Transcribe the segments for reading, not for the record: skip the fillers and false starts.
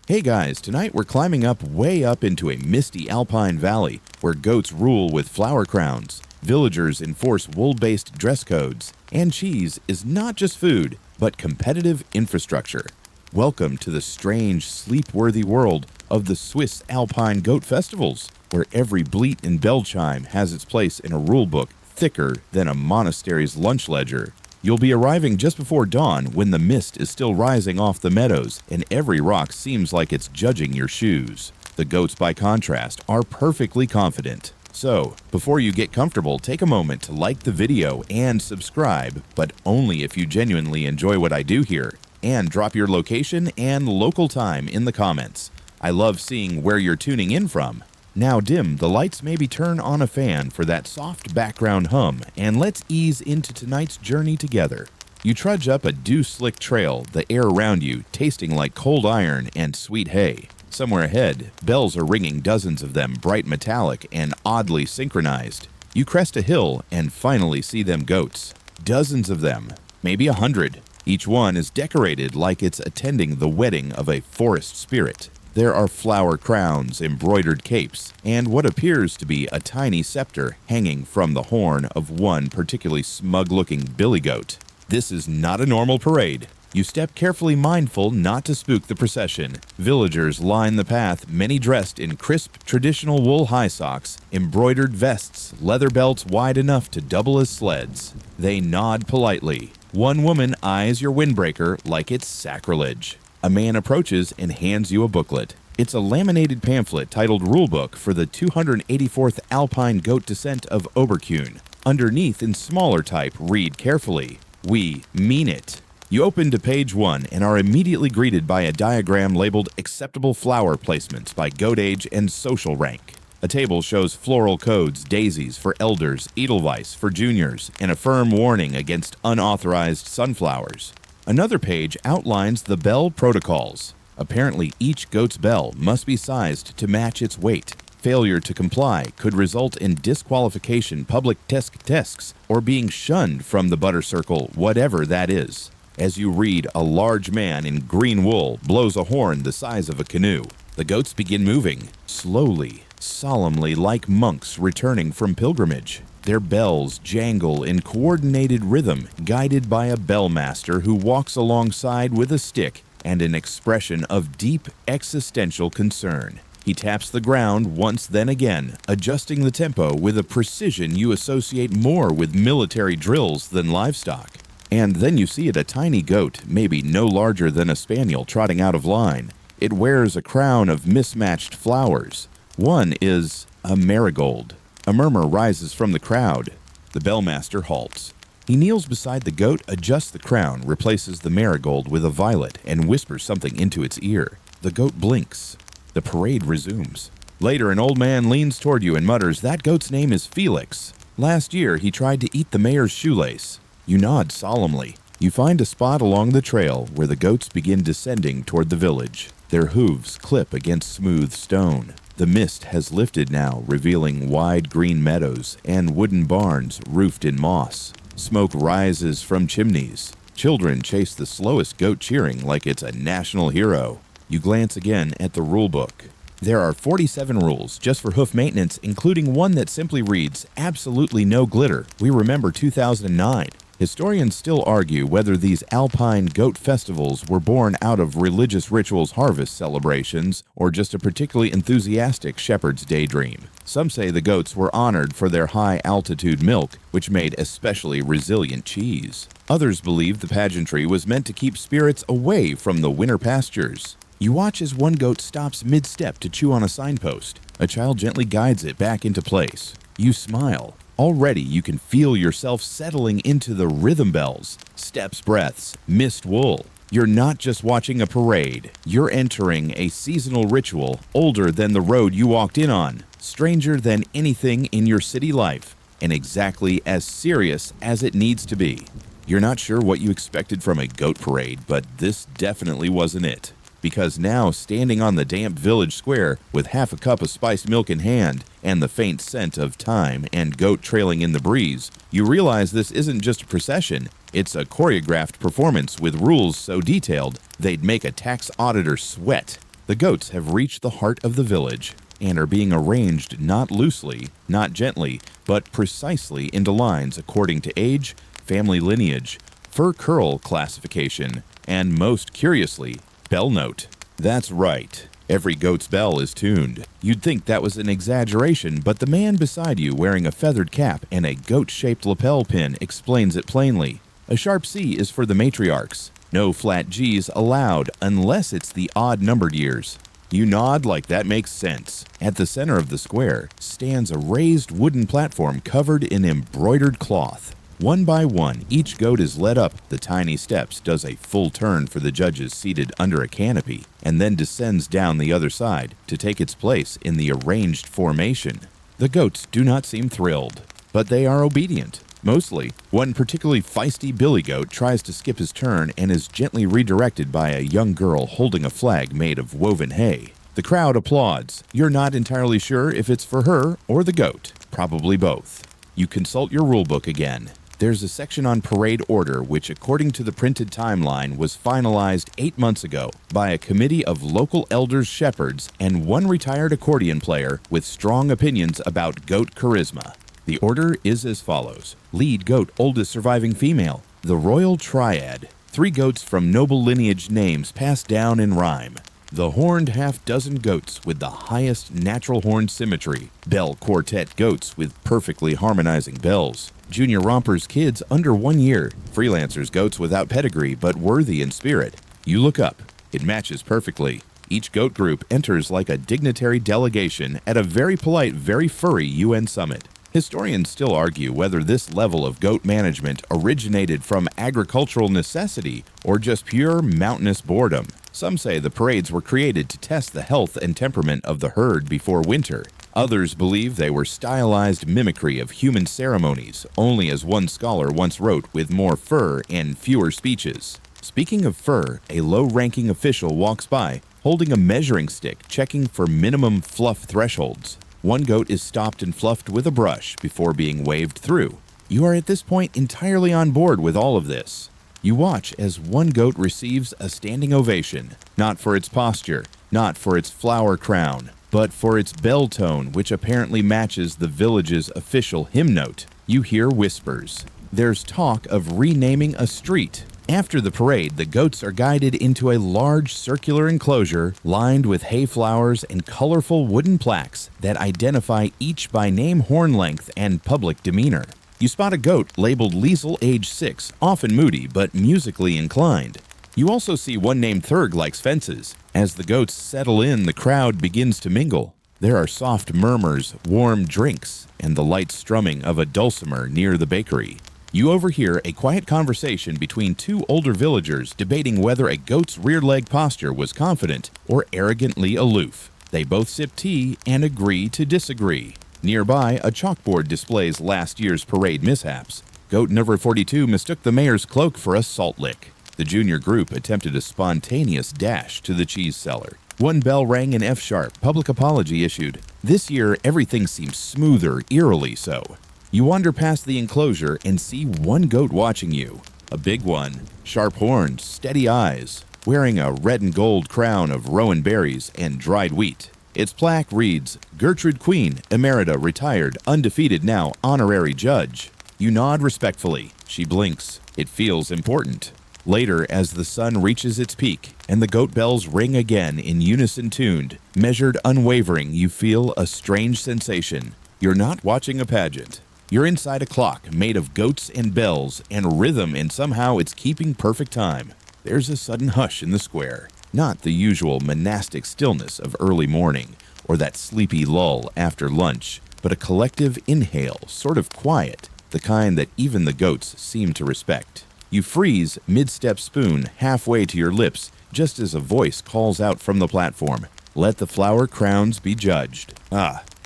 Hey guys, tonight we're climbing way up into a misty alpine valley where goats rule with flower crowns, villagers enforce wool-based dress codes, and cheese is not just food, but competitive infrastructure. Welcome to the strange, sleep-worthy world of the Swiss Alpine Goat Festivals, where every bleat and bell chime has its place in a rulebook thicker than a monastery's lunch ledger. You'll be arriving just before dawn when the mist is still rising off the meadows and every rock seems like it's judging your shoes. The goats, by contrast, are perfectly confident. So, before you get comfortable, take a moment to like the video and subscribe, but only if you genuinely enjoy what I do here, and drop your location and local time in the comments. I love seeing where you're tuning in from. Now dim the lights, maybe turn on a fan for that soft background hum, and let's ease into tonight's journey together. You trudge up a dew-slick trail, the air around you tasting like cold iron and sweet hay. Somewhere ahead, bells are ringing, dozens of them, bright metallic and oddly synchronized. You crest a hill and finally see them goats. Dozens of them, maybe 100. Each one is decorated like it's attending the wedding of a forest spirit. There are flower crowns, embroidered capes, and what appears to be a tiny scepter hanging from the horn of one particularly smug-looking billy goat. This is not a normal parade. You step carefully, mindful not to spook the procession. Villagers line the path, many dressed in crisp, traditional wool high socks, embroidered vests, leather belts wide enough to double as sleds. They nod politely. One woman eyes your windbreaker like it's sacrilege. A man approaches and hands you a booklet. It's a laminated pamphlet titled Rulebook for the 284th Alpine Goat Descent of Oberkuhn. Underneath, in smaller type, read carefully, "We mean it." You open to page 1 and are immediately greeted by a diagram labeled Acceptable Flower Placements by Goat Age and Social Rank. A table shows floral codes, daisies for elders, edelweiss for juniors, and a firm warning against unauthorized sunflowers. Another page outlines the bell protocols. Apparently, each goat's bell must be sized to match its weight. Failure to comply could result in disqualification, public tests, or being shunned from the butter circle, whatever that is. As you read, a large man in green wool blows a horn the size of a canoe. The goats begin moving, slowly, solemnly, like monks returning from pilgrimage. Their bells jangle in coordinated rhythm, guided by a bellmaster who walks alongside with a stick and an expression of deep existential concern. He taps the ground once, then again, adjusting the tempo with a precision you associate more with military drills than livestock. And then you see it, a tiny goat, maybe no larger than a spaniel, trotting out of line. It wears a crown of mismatched flowers. One is a marigold. A murmur rises from the crowd. The bellmaster halts. He kneels beside the goat, adjusts the crown, replaces the marigold with a violet, and whispers something into its ear. The goat blinks. The parade resumes. Later, an old man leans toward you and mutters, "That goat's name is Felix. Last year, he tried to eat the mayor's shoelace." You nod solemnly. You find a spot along the trail where the goats begin descending toward the village. Their hooves clip against smooth stone. The mist has lifted now, revealing wide green meadows and wooden barns roofed in moss. Smoke rises from chimneys. Children chase the slowest goat, cheering like it's a national hero. You glance again at the rulebook. There are 47 rules just for hoof maintenance, including one that simply reads, "Absolutely no glitter. We remember 2009. Historians still argue whether these Alpine goat festivals were born out of religious rituals, harvest celebrations, or just a particularly enthusiastic shepherd's daydream. Some say the goats were honored for their high-altitude milk, which made especially resilient cheese. Others believe the pageantry was meant to keep spirits away from the winter pastures. You watch as one goat stops mid-step to chew on a signpost. A child gently guides it back into place. You smile. Already you can feel yourself settling into the rhythm bells, steps, breaths, mist wool. You're not just watching a parade. You're entering a seasonal ritual older than the road you walked in on, stranger than anything in your city life, and exactly as serious as it needs to be. You're not sure what you expected from a goat parade, but this definitely wasn't it. Because now, standing on the damp village square with half a cup of spiced milk in hand and the faint scent of thyme and goat trailing in the breeze, you realize this isn't just a procession, it's a choreographed performance with rules so detailed they'd make a tax auditor sweat. The goats have reached the heart of the village and are being arranged not loosely, not gently, but precisely into lines according to age, family lineage, fur curl classification, and most curiously, bell note. That's right. Every goat's bell is tuned. You'd think that was an exaggeration, but the man beside you wearing a feathered cap and a goat-shaped lapel pin explains it plainly. A sharp C is for the matriarchs. No flat G's allowed unless it's the odd-numbered years. You nod like that makes sense. At the center of the square stands a raised wooden platform covered in embroidered cloth. One by one, each goat is led up the tiny steps, does a full turn for the judges seated under a canopy, and then descends down the other side to take its place in the arranged formation. The goats do not seem thrilled, but they are obedient. Mostly, one particularly feisty billy goat tries to skip his turn and is gently redirected by a young girl holding a flag made of woven hay. The crowd applauds. You're not entirely sure if it's for her or the goat. Probably both. You consult your rulebook again. There's a section on parade order which, according to the printed timeline, was finalized 8 months ago by a committee of local elders shepherds and one retired accordion player with strong opinions about goat charisma. The order is as follows. Lead goat, oldest surviving female. The Royal Triad. 3 goats from noble lineage names passed down in rhyme. The horned half-dozen goats with the highest natural horn symmetry. Bell quartet goats with perfectly harmonizing bells. Junior rompers kids under 1 year. Freelancers goats without pedigree but worthy in spirit. You look up. It matches perfectly. Each goat group enters like a dignitary delegation at a very polite, very furry UN summit. Historians still argue whether this level of goat management originated from agricultural necessity or just pure mountainous boredom. Some say the parades were created to test the health and temperament of the herd before winter. Others believe they were stylized mimicry of human ceremonies, only as one scholar once wrote, with more fur and fewer speeches. Speaking of fur, a low-ranking official walks by, holding a measuring stick, checking for minimum fluff thresholds. One goat is stopped and fluffed with a brush before being waved through. You are at this point entirely on board with all of this. You watch as one goat receives a standing ovation, not for its posture, not for its flower crown, but for its bell tone, which apparently matches the village's official hymn note. You hear whispers. There's talk of renaming a street. After the parade, the goats are guided into a large circular enclosure lined with hay flowers and colorful wooden plaques that identify each by name, horn length, and public demeanor. You spot a goat labeled Liesel, age 6, often moody but musically inclined. You also see one named Thurg likes fences. As the goats settle in, the crowd begins to mingle. There are soft murmurs, warm drinks, and the light strumming of a dulcimer near the bakery. You overhear a quiet conversation between 2 older villagers debating whether a goat's rear leg posture was confident or arrogantly aloof. They both sip tea and agree to disagree. Nearby, a chalkboard displays last year's parade mishaps. Goat number 42 mistook the mayor's cloak for a salt lick. The junior group attempted a spontaneous dash to the cheese cellar. One bell rang in F-sharp, public apology issued. This year, everything seems smoother, eerily so. You wander past the enclosure and see one goat watching you. A big one, sharp horns, steady eyes, wearing a red and gold crown of rowan berries and dried wheat. Its plaque reads, Gertrude Queen, Emerita, retired, undefeated now, honorary judge. You nod respectfully. She blinks. It feels important. Later, as the sun reaches its peak and the goat bells ring again in unison tuned, measured unwavering, you feel a strange sensation. You're not watching a pageant. You're inside a clock made of goats and bells and rhythm, and somehow it's keeping perfect time. There's a sudden hush in the square. Not the usual monastic stillness of early morning or that sleepy lull after lunch, but a collective inhale, sort of quiet, the kind that even the goats seem to respect. You freeze, mid-step spoon halfway to your lips, just as a voice calls out from the platform, "Let the flower crowns be judged."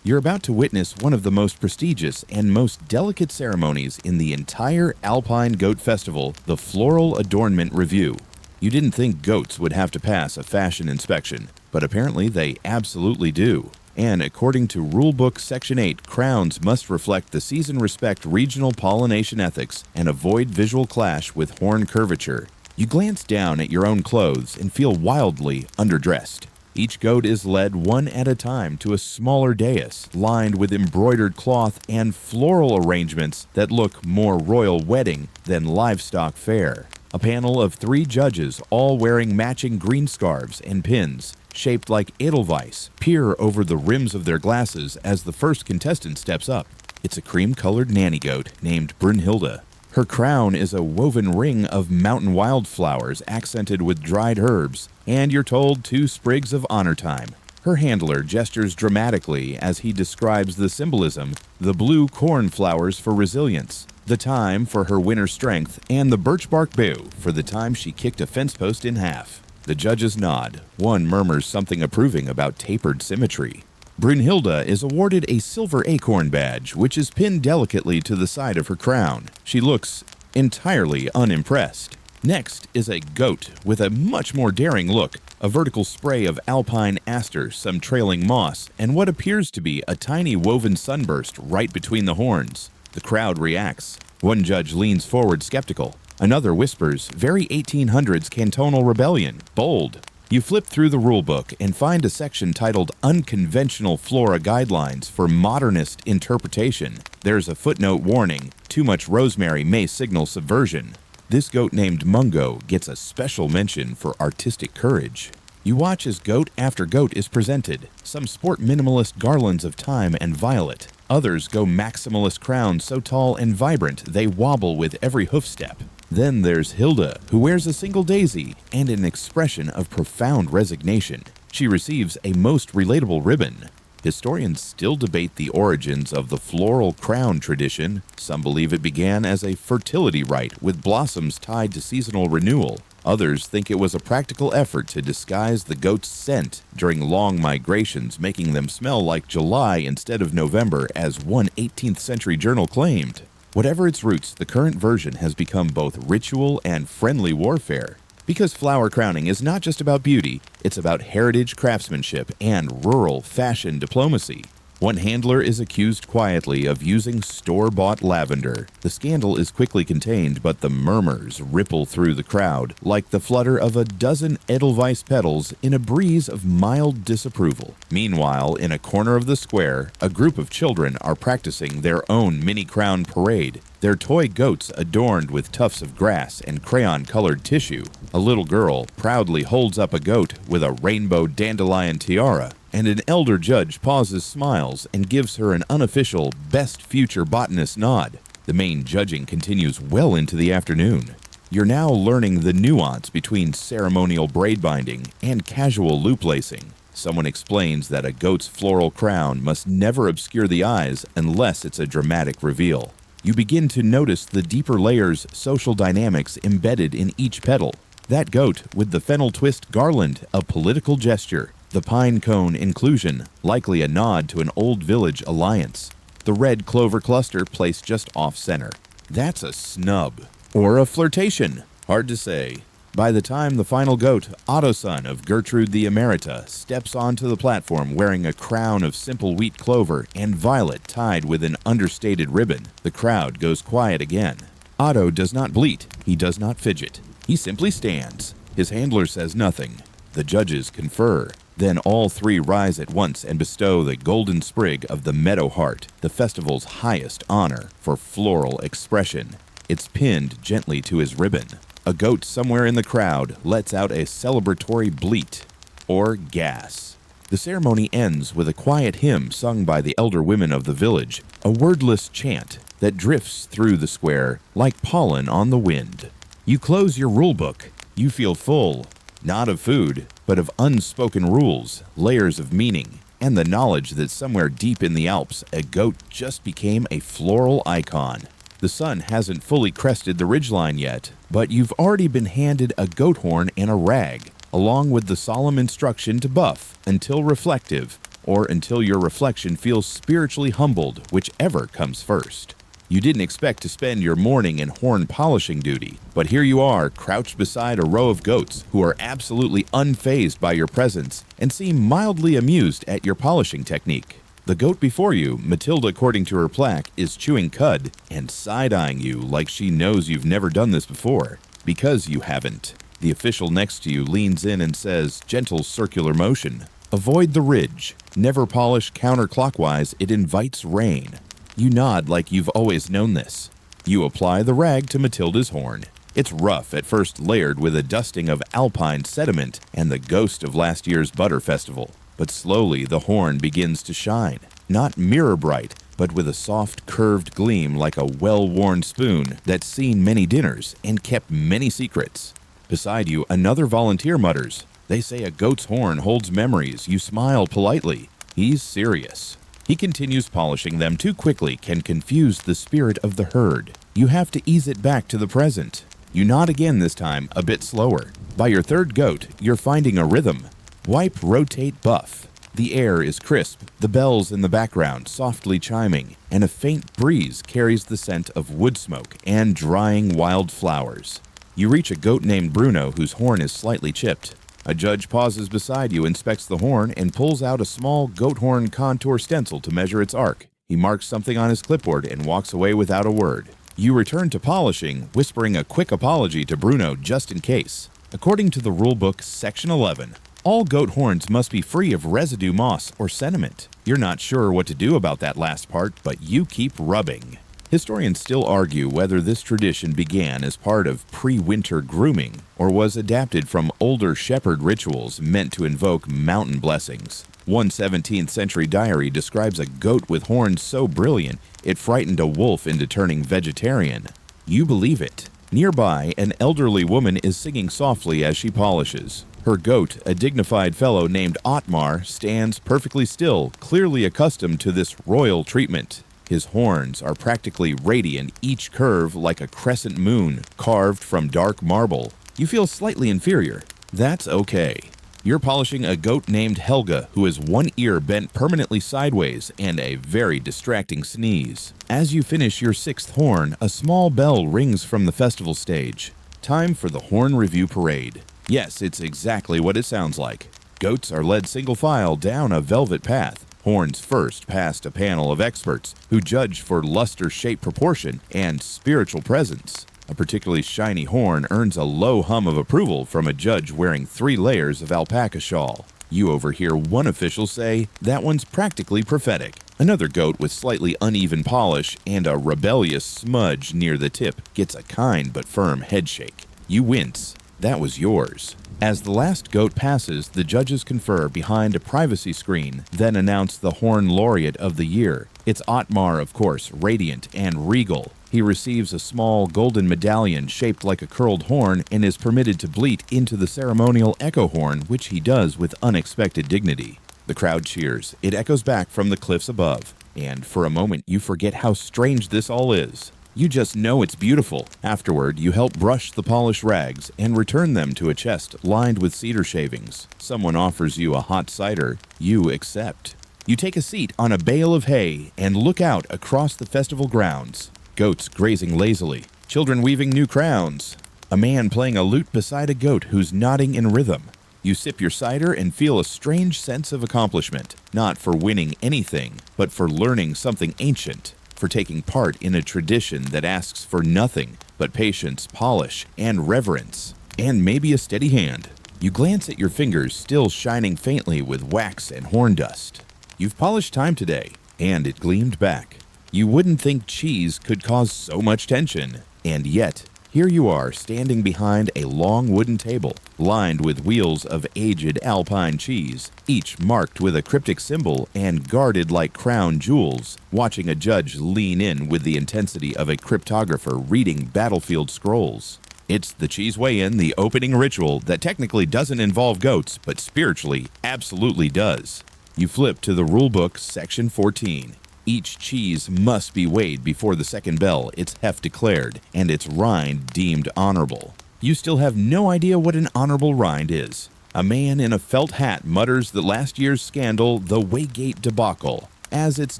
You're about to witness one of the most prestigious and most delicate ceremonies in the entire Alpine Goat Festival, the Floral Adornment Review. You didn't think goats would have to pass a fashion inspection, but apparently they absolutely do. And according to Rulebook Section 8, crowns must reflect the season respect regional pollination ethics and avoid visual clash with horn curvature. You glance down at your own clothes and feel wildly underdressed. Each goat is led one at a time to a smaller dais lined with embroidered cloth and floral arrangements that look more royal wedding than livestock fair. A panel of 3 judges, all wearing matching green scarves and pins, shaped like edelweiss, peer over the rims of their glasses as the first contestant steps up. It's a cream-colored nanny goat named Brunhilde. Her crown is a woven ring of mountain wildflowers accented with dried herbs, and you're told 2 sprigs of honor time. Her handler gestures dramatically as he describes the symbolism: the blue cornflowers for resilience, the time for her winter strength, and the birch bark bough for the time she kicked a fence post in half. The judges nod. One murmurs something approving about tapered symmetry. Brunhilde is awarded a silver acorn badge, which is pinned delicately to the side of her crown. She looks entirely unimpressed. Next is a goat with a much more daring look, a vertical spray of Alpine asters, some trailing moss, and what appears to be a tiny woven sunburst right between the horns. The crowd reacts. One judge leans forward skeptical. Another whispers, very 1800s cantonal rebellion, bold. You flip through the rulebook and find a section titled Unconventional Flora Guidelines for Modernist Interpretation. There's a footnote warning, too much rosemary may signal subversion. This goat named Mungo gets a special mention for artistic courage. You watch as goat after goat is presented. Some sport minimalist garlands of thyme and violet. Others go maximalist crowns so tall and vibrant they wobble with every hoof step. Then there's Hilda, who wears a single daisy and an expression of profound resignation. She receives a most relatable ribbon. Historians still debate the origins of the floral crown tradition. Some believe it began as a fertility rite with blossoms tied to seasonal renewal. Others think it was a practical effort to disguise the goat's scent during long migrations, making them smell like July instead of November, as one 18th century journal claimed. Whatever its roots, the current version has become both ritual and friendly warfare. Because flower crowning is not just about beauty, it's about heritage craftsmanship and rural fashion diplomacy. One handler is accused quietly of using store-bought lavender. The scandal is quickly contained, but the murmurs ripple through the crowd like the flutter of a dozen edelweiss petals in a breeze of mild disapproval. Meanwhile, in a corner of the square, a group of children are practicing their own mini-crown parade. Their toy goats adorned with tufts of grass and crayon-colored tissue. A little girl proudly holds up a goat with a rainbow dandelion tiara, and an elder judge pauses, smiles, and gives her an unofficial Best Future Botanist nod. The main judging continues well into the afternoon. You're now learning the nuance between ceremonial braid binding and casual loop lacing. Someone explains that a goat's floral crown must never obscure the eyes unless it's a dramatic reveal. You begin to notice the deeper layers, social dynamics embedded in each petal. That goat with the fennel twist garland, a political gesture. The pine cone inclusion, likely a nod to an old village alliance. The red clover cluster placed just off-center. That's a snub. Or a flirtation. Hard to say. By the time the final goat, Ottoson of Gertrude the Emerita, steps onto the platform wearing a crown of simple wheat clover and violet tied with an understated ribbon, the crowd goes quiet again. Otto does not bleat. He does not fidget. He simply stands. His handler says nothing. The judges confer. Then all 3 rise at once and bestow the golden sprig of the meadow heart, the festival's highest honor for floral expression. It's pinned gently to his ribbon. A goat somewhere in the crowd lets out a celebratory bleat, or gas. The ceremony ends with a quiet hymn sung by the elder women of the village, a wordless chant that drifts through the square like pollen on the wind. You close your rulebook. You feel full, not of food, but of unspoken rules, layers of meaning, and the knowledge that somewhere deep in the Alps, a goat just became a floral icon. The sun hasn't fully crested the ridgeline yet, but you've already been handed a goat horn and a rag, along with the solemn instruction to buff until reflective, or until your reflection feels spiritually humbled, whichever comes first. You didn't expect to spend your morning in horn polishing duty, but here you are, crouched beside a row of goats who are absolutely unfazed by your presence and seem mildly amused at your polishing technique. The goat before you, Matilda according to her plaque, is chewing cud and side-eyeing you like she knows you've never done this before, because you haven't. The official next to you leans in and says, gentle circular motion. Avoid the ridge. Never polish counterclockwise, it invites rain. You nod like you've always known this. You apply the rag to Matilda's horn. It's rough, at first layered with a dusting of Alpine sediment and the ghost of last year's Butter Festival. But slowly the horn begins to shine. Not mirror bright, but with a soft curved gleam like a well-worn spoon that's seen many dinners and kept many secrets. Beside you, another volunteer mutters. They say a goat's horn holds memories. You smile politely. He's serious. He continues polishing them. Too quickly can confuse the spirit of the herd. You have to ease it back to the present. You nod again this time, a bit slower. By your third goat, you're finding a rhythm. Wipe, rotate, buff. The air is crisp, the bells in the background softly chiming, and a faint breeze carries the scent of wood smoke and drying wild flowers. You reach a goat named Bruno whose horn is slightly chipped. A judge pauses beside you, inspects the horn, and pulls out a small goat horn contour stencil to measure its arc. He marks something on his clipboard and walks away without a word. You return to polishing, whispering a quick apology to Bruno just in case. According to the Rulebook, Section 11, all goat horns must be free of residue moss or sediment. You're not sure what to do about that last part, but you keep rubbing. Historians still argue whether this tradition began as part of pre-winter grooming or was adapted from older shepherd rituals meant to invoke mountain blessings. One 17th century diary describes a goat with horns so brilliant it frightened a wolf into turning vegetarian. You believe it. Nearby, an elderly woman is singing softly as she polishes. Her goat, a dignified fellow named Otmar, stands perfectly still, clearly accustomed to this royal treatment. His horns are practically radiant, each curve like a crescent moon carved from dark marble. You feel slightly inferior. That's okay. You're polishing a goat named Helga, who has one ear bent permanently sideways and a very distracting sneeze. As you finish your sixth horn, a small bell rings from the festival stage. Time for the horn review parade. Yes, it's exactly what it sounds like. Goats are led single file down a velvet path. Horns first past a panel of experts who judge for luster, shape, proportion, and spiritual presence. A particularly shiny horn earns a low hum of approval from a judge wearing 3 layers of alpaca shawl. You overhear one official say, "That one's practically prophetic." Another goat with slightly uneven polish and a rebellious smudge near the tip gets a kind but firm headshake. You wince. That was yours. As the last goat passes, the judges confer behind a privacy screen, then announce the Horn Laureate of the Year. It's Otmar, of course, radiant and regal. He receives a small golden medallion shaped like a curled horn and is permitted to bleat into the ceremonial echo horn, which he does with unexpected dignity. The crowd cheers. It echoes back from the cliffs above. And for a moment, you forget how strange this all is. You just know it's beautiful. Afterward, you help brush the polished rags and return them to a chest lined with cedar shavings. Someone offers you a hot cider. You accept. You take a seat on a bale of hay and look out across the festival grounds. Goats grazing lazily. Children weaving new crowns. A man playing a lute beside a goat who's nodding in rhythm. You sip your cider and feel a strange sense of accomplishment. Not for winning anything, but for learning something ancient. For taking part in a tradition that asks for nothing but patience, polish, and reverence, and maybe a steady hand. You glance at your fingers, still shining faintly with wax and horn dust. You've polished time today, and it gleamed back. You wouldn't think cheese could cause so much tension, and yet, here you are standing behind a long wooden table, lined with wheels of aged Alpine cheese, each marked with a cryptic symbol and guarded like crown jewels, watching a judge lean in with the intensity of a cryptographer reading battlefield scrolls. It's the cheese weigh-in, the opening ritual that technically doesn't involve goats, but spiritually absolutely does. You flip to the Rulebook, Section 14. Each cheese must be weighed before the second bell, its heft declared, and its rind deemed honorable. You still have no idea what an honorable rind is. A man in a felt hat mutters that last year's scandal, the Waygate debacle, as it's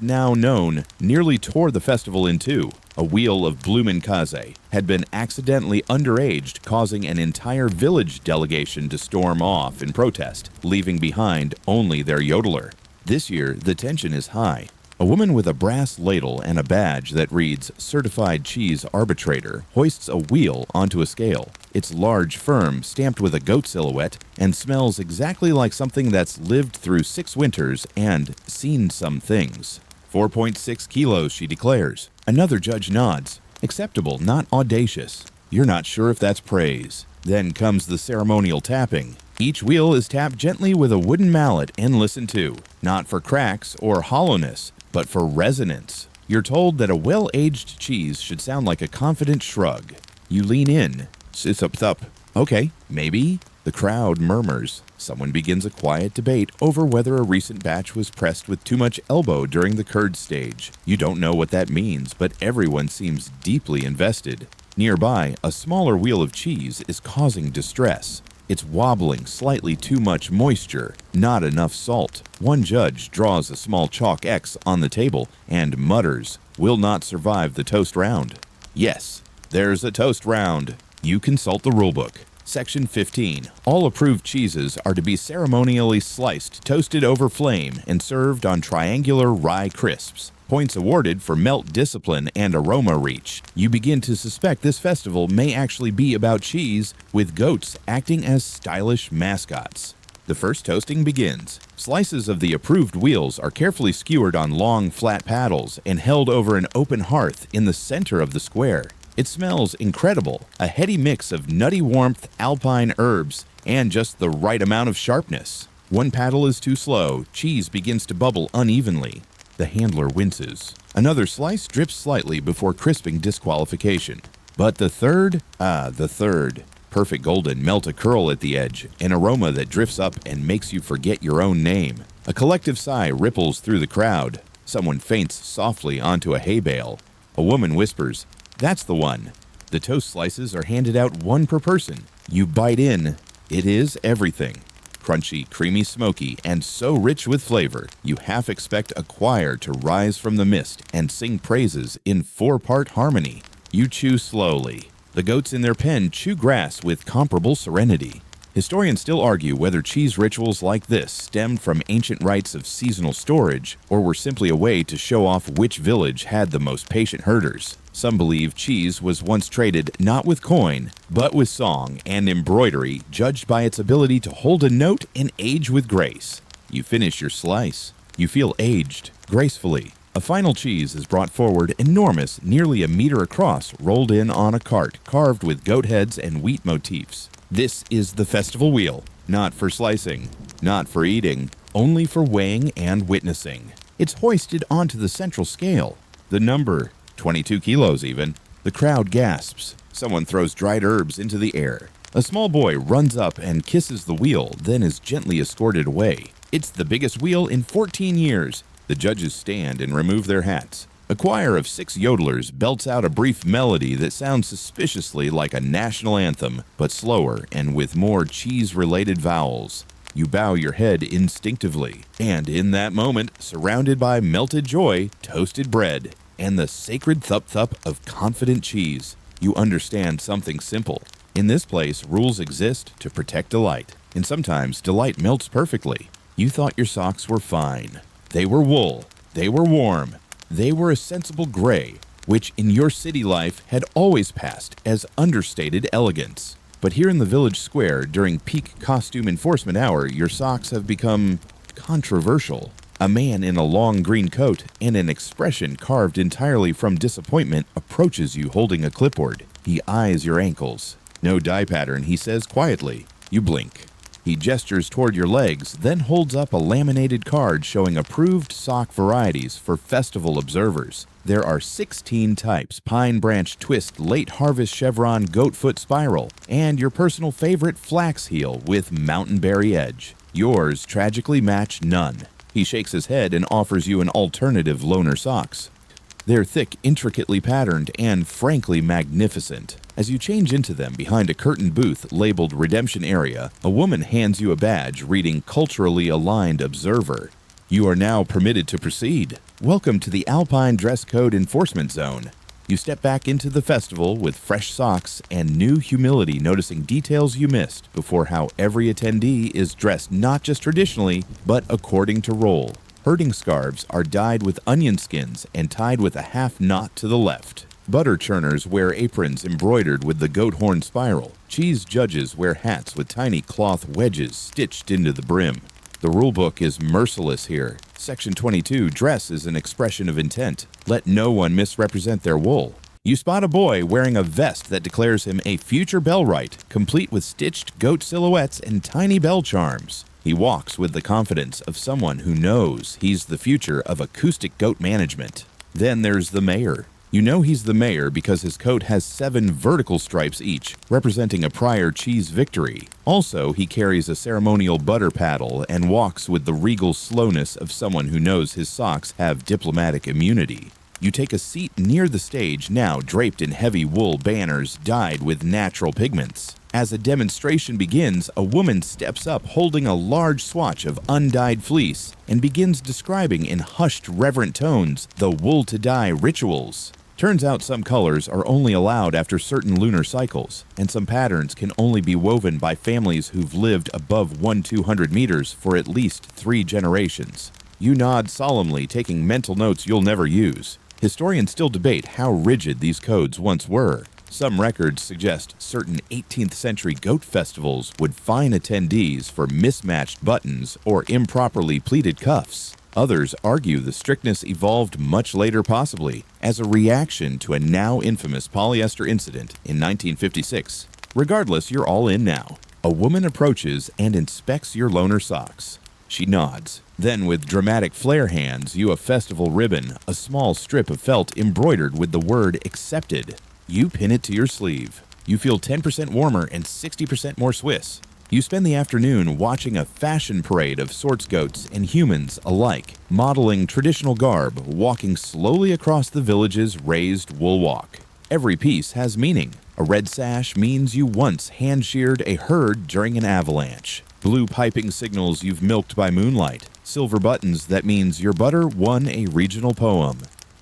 now known, nearly tore the festival in two. A wheel of Blumenkaze had been accidentally underaged, causing an entire village delegation to storm off in protest, leaving behind only their yodeler. This year, the tension is high. A woman with a brass ladle and a badge that reads Certified Cheese Arbitrator hoists a wheel onto a scale. It's large, firm, stamped with a goat silhouette, and smells exactly like something that's lived through 6 winters and seen some things. 4.6 kilos, she declares. Another judge nods. Acceptable, not audacious. You're not sure if that's praise. Then comes the ceremonial tapping. Each wheel is tapped gently with a wooden mallet and listened to, not for cracks or hollowness, but for resonance. You're told that a well-aged cheese should sound like a confident shrug. You lean in. Sisup-thup. Okay, maybe. The crowd murmurs. Someone begins a quiet debate over whether a recent batch was pressed with too much elbow during the curd stage. You don't know what that means, but everyone seems deeply invested. Nearby, a smaller wheel of cheese is causing distress. It's wobbling, slightly too much moisture, not enough salt. One judge draws a small chalk X on the table and mutters, "Will not survive the toast round." Yes, there's a toast round. You consult the rulebook. Section 15. All approved cheeses are to be ceremonially sliced, toasted over flame, and served on triangular rye crisps. Points awarded for melt discipline and aroma reach. You begin to suspect this festival may actually be about cheese, with goats acting as stylish mascots. The first toasting begins. Slices of the approved wheels are carefully skewered on long, flat paddles and held over an open hearth in the center of the square. It smells incredible, a heady mix of nutty warmth, Alpine herbs, and just the right amount of sharpness. One paddle is too slow, cheese begins to bubble unevenly. The handler winces. Another slice drips slightly before crisping disqualification. But the third. Perfect golden, melt a curl at the edge, an aroma that drifts up and makes you forget your own name. A collective sigh ripples through the crowd. Someone faints softly onto a hay bale. A woman whispers, "That's the one." The toast slices are handed out one per person. You bite in. It is everything. Crunchy, creamy, smoky, and so rich with flavor, you half expect a choir to rise from the mist and sing praises in 4-part harmony. You chew slowly. The goats in their pen chew grass with comparable serenity. Historians still argue whether cheese rituals like this stemmed from ancient rites of seasonal storage or were simply a way to show off which village had the most patient herders. Some believe cheese was once traded not with coin, but with song and embroidery, judged by its ability to hold a note and age with grace. You finish your slice. You feel aged, gracefully. A final cheese is brought forward, enormous, nearly a meter across, rolled in on a cart, carved with goat heads and wheat motifs. This is the festival wheel, not for slicing, not for eating, only for weighing and witnessing. It's hoisted onto the central scale. The number, 22 kilos even. The crowd gasps. Someone throws dried herbs into the air. A small boy runs up and kisses the wheel, then is gently escorted away. It's the biggest wheel in 14 years. The judges stand and remove their hats. A choir of 6 yodelers belts out a brief melody that sounds suspiciously like a national anthem, but slower and with more cheese-related vowels. You bow your head instinctively, and in that moment, surrounded by melted joy, toasted bread, and the sacred thup-thup of confident cheese, you understand something simple. In this place, rules exist to protect delight, and sometimes delight melts perfectly. You thought your socks were fine. They were wool. They were warm. They were a sensible gray, which in your city life had always passed as understated elegance. But here in the village square, during peak costume enforcement hour, your socks have become controversial. A man in a long green coat and an expression carved entirely from disappointment approaches you holding a clipboard. He eyes your ankles. No dye pattern, he says quietly. You blink. He gestures toward your legs, then holds up a laminated card showing approved sock varieties for festival observers. There are 16 types: pine branch twist, late harvest chevron, goat foot spiral, and your personal favorite flax heel with mountainberry edge. Yours tragically match none. He shakes his head and offers you an alternative loner socks. They're thick, intricately patterned, and frankly magnificent. As you change into them behind a curtained booth labeled Redemption Area, a woman hands you a badge reading Culturally Aligned Observer. You are now permitted to proceed. Welcome to the Alpine Dress Code Enforcement Zone. You step back into the festival with fresh socks and new humility, noticing details you missed before how every attendee is dressed not just traditionally, but according to role. Herding scarves are dyed with onion skins and tied with a half knot to the left. Butter churners wear aprons embroidered with the goat horn spiral. Cheese judges wear hats with tiny cloth wedges stitched into the brim. The rulebook is merciless here. Section 22, dress is an expression of intent. Let no one misrepresent their wool. You spot a boy wearing a vest that declares him a future bellwright, complete with stitched goat silhouettes and tiny bell charms. He walks with the confidence of someone who knows he's the future of acoustic goat management. Then there's the mayor. You know he's the mayor because his coat has 7 vertical stripes each, representing a prior cheese victory. Also, he carries a ceremonial butter paddle and walks with the regal slowness of someone who knows his socks have diplomatic immunity. You take a seat near the stage, now draped in heavy wool banners dyed with natural pigments. As a demonstration begins, a woman steps up holding a large swatch of undyed fleece and begins describing in hushed, reverent tones the wool-to-dye rituals. Turns out some colors are only allowed after certain lunar cycles, and some patterns can only be woven by families who've lived above 1-200 meters for at least 3 generations. You nod solemnly, taking mental notes you'll never use. Historians still debate how rigid these codes once were. Some records suggest certain 18th century goat festivals would fine attendees for mismatched buttons or improperly pleated cuffs. Others argue the strictness evolved much later, possibly as a reaction to a now infamous polyester incident in 1956. Regardless, you're all in now. A woman approaches and inspects your loner socks. She nods. Then, with dramatic flare hands you a festival ribbon, a small strip of felt embroidered with the word accepted. You pin it to your sleeve. You feel 10% warmer and 60% more Swiss. You spend the afternoon watching a fashion parade of sorts goats and humans alike, modeling traditional garb, walking slowly across the village's raised wool walk. Every piece has meaning. A red sash means you once hand-sheared a herd during an avalanche. Blue piping signals you've milked by moonlight. Silver buttons, that means your butter won a regional poem.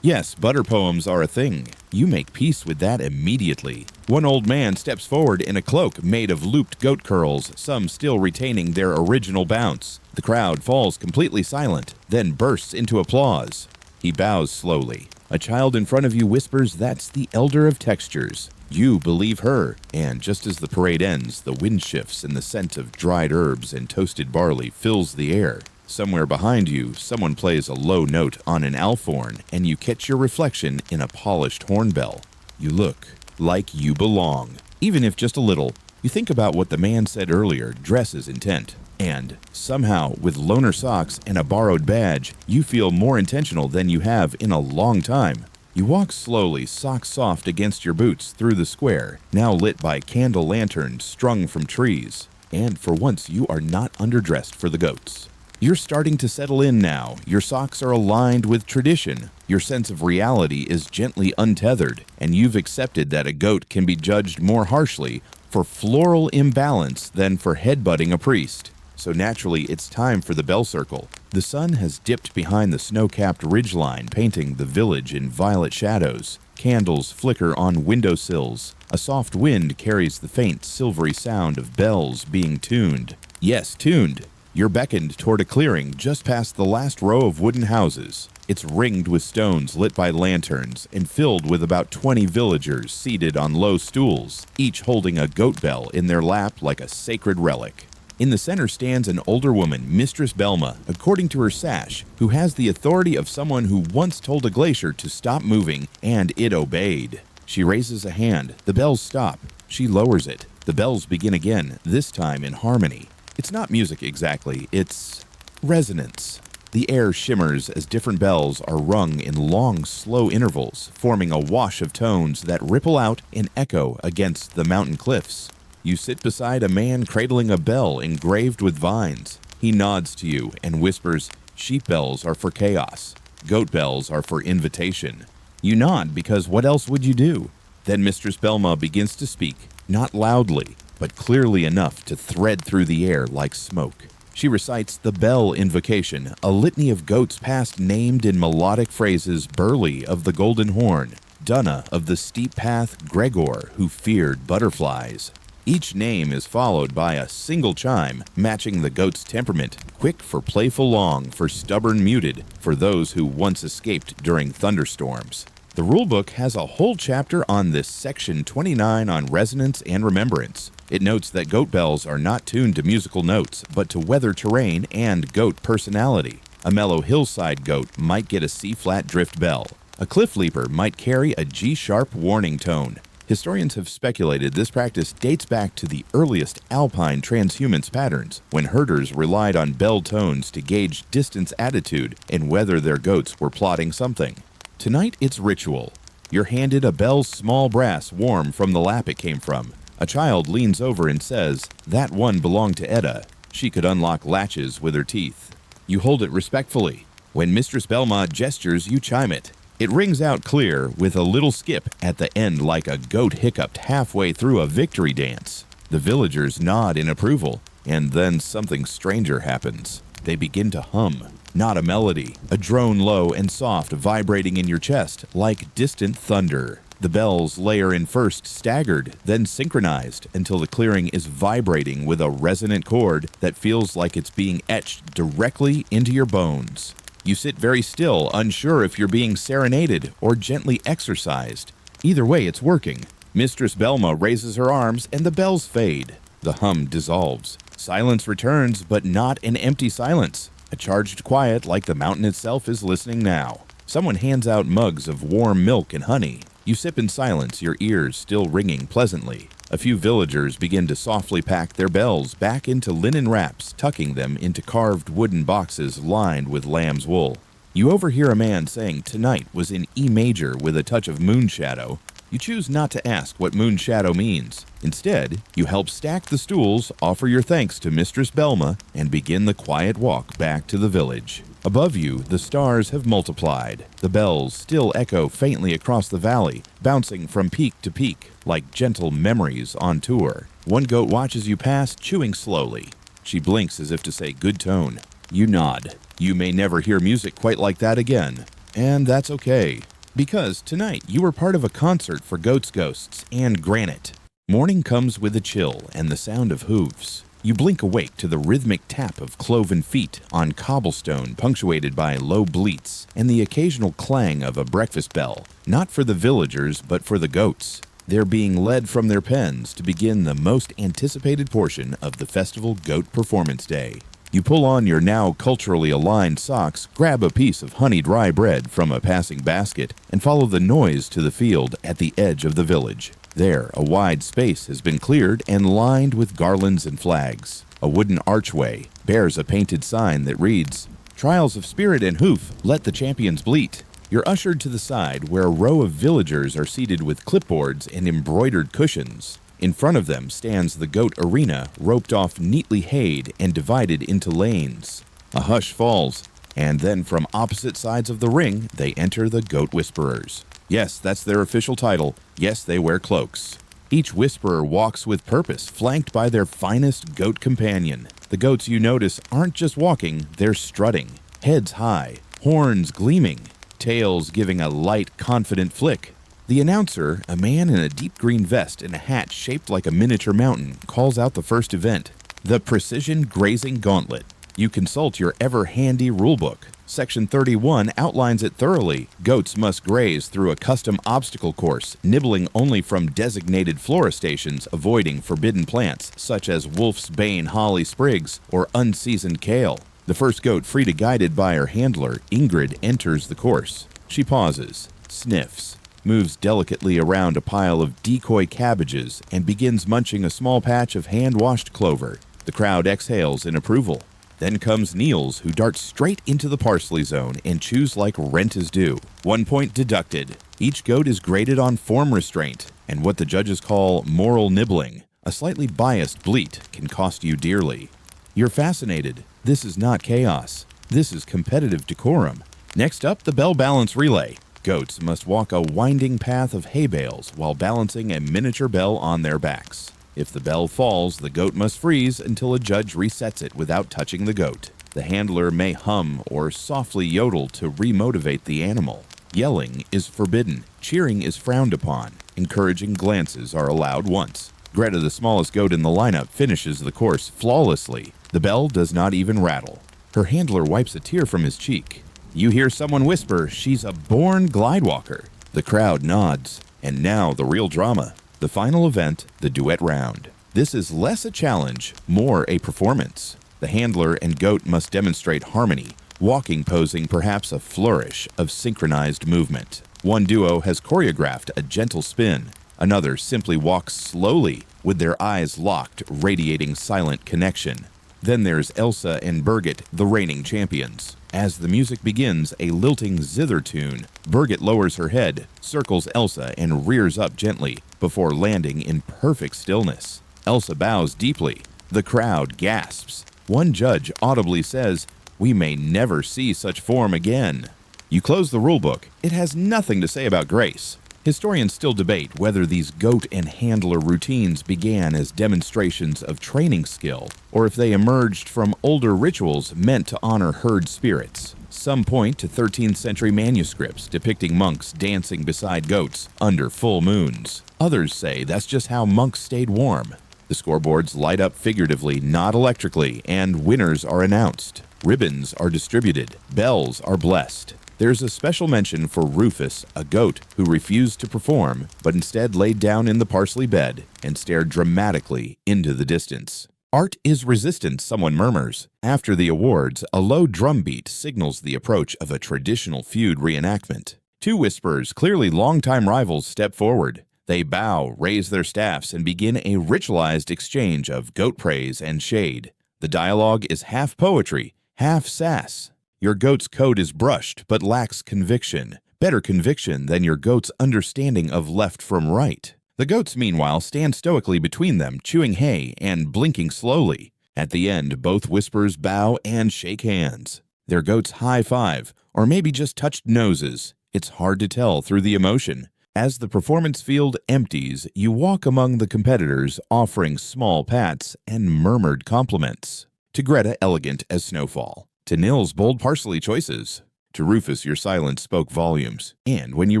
Yes, butter poems are a thing. You make peace with that immediately. One old man steps forward in a cloak made of looped goat curls, some still retaining their original bounce. The crowd falls completely silent, then bursts into applause. He bows slowly. A child in front of you whispers, "That's the elder of textures." You believe her, and just as the parade ends, the wind shifts and the scent of dried herbs and toasted barley fills the air. Somewhere behind you, someone plays a low note on an alphorn, and you catch your reflection in a polished hornbell. You look like you belong, even if just a little. You think about what the man said earlier, dress is intent. And somehow, with loner socks and a borrowed badge, you feel more intentional than you have in a long time. You walk slowly, socks soft against your boots, through the square, now lit by candle lanterns strung from trees. And for once, you are not underdressed for the goats. You're starting to settle in now. Your socks are aligned with tradition. Your sense of reality is gently untethered, and you've accepted that a goat can be judged more harshly for floral imbalance than for headbutting a priest. So naturally, it's time for the bell circle. The sun has dipped behind the snow-capped ridgeline, painting the village in violet shadows. Candles flicker on windowsills. A soft wind carries the faint, silvery sound of bells being tuned. Yes, tuned. You're beckoned toward a clearing just past the last row of wooden houses. It's ringed with stones lit by lanterns and filled with about 20 villagers seated on low stools, each holding a goat bell in their lap like a sacred relic. In the center stands an older woman, Mistress Belma, according to her sash, who has the authority of someone who once told a glacier to stop moving, and it obeyed. She raises a hand. The bells stop. She lowers it. The bells begin again, this time in harmony. It's not music exactly, it's resonance. The air shimmers as different bells are rung in long, slow intervals, forming a wash of tones that ripple out and echo against the mountain cliffs. You sit beside a man cradling a bell engraved with vines. He nods to you and whispers, "Sheep bells are for chaos. Goat bells are for invitation." You nod because what else would you do? Then Mistress Belma begins to speak, not loudly, but clearly enough to thread through the air like smoke. She recites the Bell Invocation, a litany of goats past named in melodic phrases, Burley of the Golden Horn, Dunna of the Steep Path, Gregor, who feared butterflies. Each name is followed by a single chime matching the goat's temperament, quick for playful, long for stubborn, muted for those who once escaped during thunderstorms. The rulebook has a whole chapter on this section 29 on resonance and remembrance. It notes that goat bells are not tuned to musical notes, but to weather terrain and goat personality. A mellow hillside goat might get a C-flat drift bell. A cliff leaper might carry a G-sharp warning tone. Historians have speculated this practice dates back to the earliest Alpine transhumance patterns, when herders relied on bell tones to gauge distance attitude and whether their goats were plotting something. Tonight it's ritual. You're handed a bell's small brass warm from the lap it came from. A child leans over and says, "That one belonged to Edda. She could unlock latches with her teeth." You hold it respectfully. When Mistress Belma gestures, you chime it. It rings out clear with a little skip at the end like a goat hiccuped halfway through a victory dance. The villagers nod in approval, and then something stranger happens. They begin to hum. Not a melody, a drone low and soft vibrating in your chest like distant thunder. The bells layer in first staggered, then synchronized until the clearing is vibrating with a resonant chord that feels like it's being etched directly into your bones. You sit very still, unsure if you're being serenaded or gently exercised. Either way, it's working. Mistress Belma raises her arms and the bells fade. The hum dissolves. Silence returns, but not an empty silence. A charged quiet like the mountain itself is listening now. Someone hands out mugs of warm milk and honey. You sip in silence, your ears still ringing pleasantly. A few villagers begin to softly pack their bells back into linen wraps, tucking them into carved wooden boxes lined with lamb's wool. You overhear a man saying tonight was in E major with a touch of moon shadow. You choose not to ask what moon shadow means. Instead, you help stack the stools, offer your thanks to Mistress Belma, and begin the quiet walk back to the village. Above you, the stars have multiplied. The bells still echo faintly across the valley, bouncing from peak to peak like gentle memories on tour. One goat watches you pass, chewing slowly. She blinks as if to say, "Good tone." You nod. You may never hear music quite like that again. And that's okay. Because tonight you were part of a concert for goats, ghosts, and granite. Morning comes with a chill and the sound of hooves. You blink awake to the rhythmic tap of cloven feet on cobblestone punctuated by low bleats and the occasional clang of a breakfast bell, not for the villagers but for the goats. They're being led from their pens to begin the most anticipated portion of the festival goat performance day. You pull on your now culturally aligned socks, grab a piece of honeyed rye bread from a passing basket, and follow the noise to the field at the edge of the village. There, a wide space has been cleared and lined with garlands and flags. A wooden archway bears a painted sign that reads, "Trials of Spirit and Hoof, let the champions bleat." You're ushered to the side where a row of villagers are seated with clipboards and embroidered cushions. In front of them stands the goat arena, roped off neatly hayed and divided into lanes. A hush falls, and then from opposite sides of the ring, they enter the Goat Whisperers. Yes, that's their official title. Yes, they wear cloaks. Each whisperer walks with purpose, flanked by their finest goat companion. The goats you notice aren't just walking, they're strutting. Heads high, horns gleaming, tails giving a light, confident flick. The announcer, a man in a deep green vest and a hat shaped like a miniature mountain, calls out the first event, the Precision Grazing Gauntlet. You consult your ever-handy rulebook. Section 31 outlines it thoroughly. Goats must graze through a custom obstacle course, nibbling only from designated flora stations, avoiding forbidden plants, such as wolf's bane holly sprigs or unseasoned kale. The first goat free-to guided by her handler, Ingrid, enters the course. She pauses, sniffs, moves delicately around a pile of decoy cabbages, and begins munching a small patch of hand-washed clover. The crowd exhales in approval. Then comes Niels, who darts straight into the parsley zone and chews like rent is due. 1 point deducted. Each goat is graded on form restraint and what the judges call moral nibbling. A slightly biased bleat can cost you dearly. You're fascinated. This is not chaos. This is competitive decorum. Next up, the bell balance relay. Goats must walk a winding path of hay bales while balancing a miniature bell on their backs. If the bell falls, the goat must freeze until a judge resets it without touching the goat. The handler may hum or softly yodel to remotivate the animal. Yelling is forbidden. Cheering is frowned upon. Encouraging glances are allowed once. Greta, the smallest goat in the lineup, finishes the course flawlessly. The bell does not even rattle. Her handler wipes a tear from his cheek. You hear someone whisper, "She's a born glidewalker." The crowd nods. And now the real drama. The final event, the duet round. This is less a challenge, more a performance. The handler and goat must demonstrate harmony, walking posing perhaps a flourish of synchronized movement. One duo has choreographed a gentle spin. Another simply walks slowly, with their eyes locked, radiating silent connection. Then there's Elsa and Birgit, the reigning champions. As the music begins, a lilting zither tune, Birgit lowers her head, circles Elsa, and rears up gently, before landing in perfect stillness. Elsa bows deeply. The crowd gasps. One judge audibly says, "We may never see such form again." You close the rulebook. It has nothing to say about grace. Historians still debate whether these goat and handler routines began as demonstrations of training skill, or if they emerged from older rituals meant to honor herd spirits. Some point to 13th century manuscripts depicting monks dancing beside goats under full moons. Others say that's just how monks stayed warm. The scoreboards light up figuratively, not electrically, and winners are announced. Ribbons are distributed. Bells are blessed. There's a special mention for Rufus, a goat who refused to perform, but instead laid down in the parsley bed and stared dramatically into the distance. Art is resistance, someone murmurs. After the awards, a low drum beat signals the approach of a traditional feud reenactment. Two whisperers, clearly longtime rivals, step forward. They bow, raise their staffs, and begin a ritualized exchange of goat praise and shade. The dialogue is half poetry, half sass. Your goat's coat is brushed, but lacks conviction. Better conviction than your goat's understanding of left from right. The goats, meanwhile, stand stoically between them, chewing hay and blinking slowly. At the end, both whisperers bow and shake hands. Their goats high-five, or maybe just touched noses. It's hard to tell through the emotion. As the performance field empties, you walk among the competitors, offering small pats and murmured compliments. To Greta, elegant as snowfall. To Nils, bold parsley choices. To Rufus, your silence spoke volumes. And when you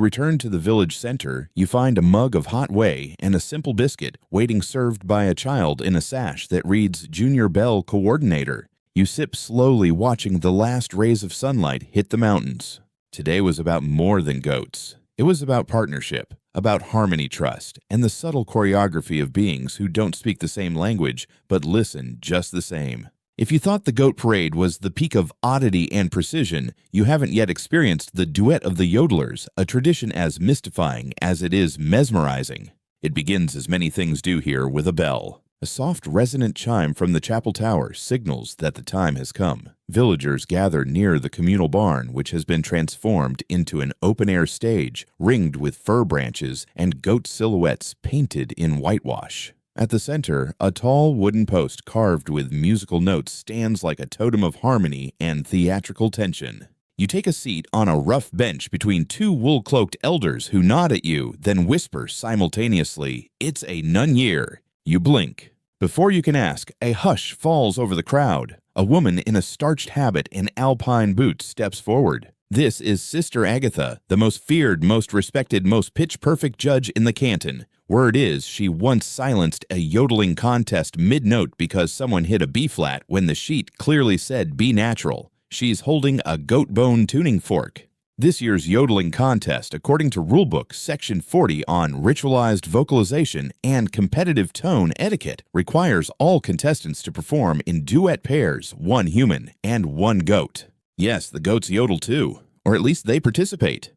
return to the village center, you find a mug of hot whey and a simple biscuit waiting served by a child in a sash that reads Junior Bell Coordinator. You sip slowly, watching the last rays of sunlight hit the mountains. Today was about more than goats. It was about partnership, about harmony, trust, and the subtle choreography of beings who don't speak the same language but listen just the same. If you thought the goat parade was the peak of oddity and precision, you haven't yet experienced the duet of the yodelers, a tradition as mystifying as it is mesmerizing. It begins as many things do here with a bell. A soft resonant chime from the chapel tower signals that the time has come. Villagers gather near the communal barn, which has been transformed into an open-air stage ringed with fir branches and goat silhouettes painted in whitewash. At the center, a tall wooden post carved with musical notes stands like a totem of harmony and theatrical tension. You take a seat on a rough bench between two wool-cloaked elders who nod at you, then whisper simultaneously, "It's a nun year." You blink. Before you can ask, a hush falls over the crowd. A woman in a starched habit and Alpine boots steps forward. This is Sister Agatha, the most feared, most respected, most pitch-perfect judge in the canton. Word is, she once silenced a yodeling contest mid-note because someone hit a B-flat when the sheet clearly said "be natural." She's holding a goat bone tuning fork. This year's yodeling contest, according to Rulebook Section 40 on ritualized vocalization and competitive tone etiquette, requires all contestants to perform in duet pairs, one human and one goat. Yes, the goats yodel too, or at least they participate.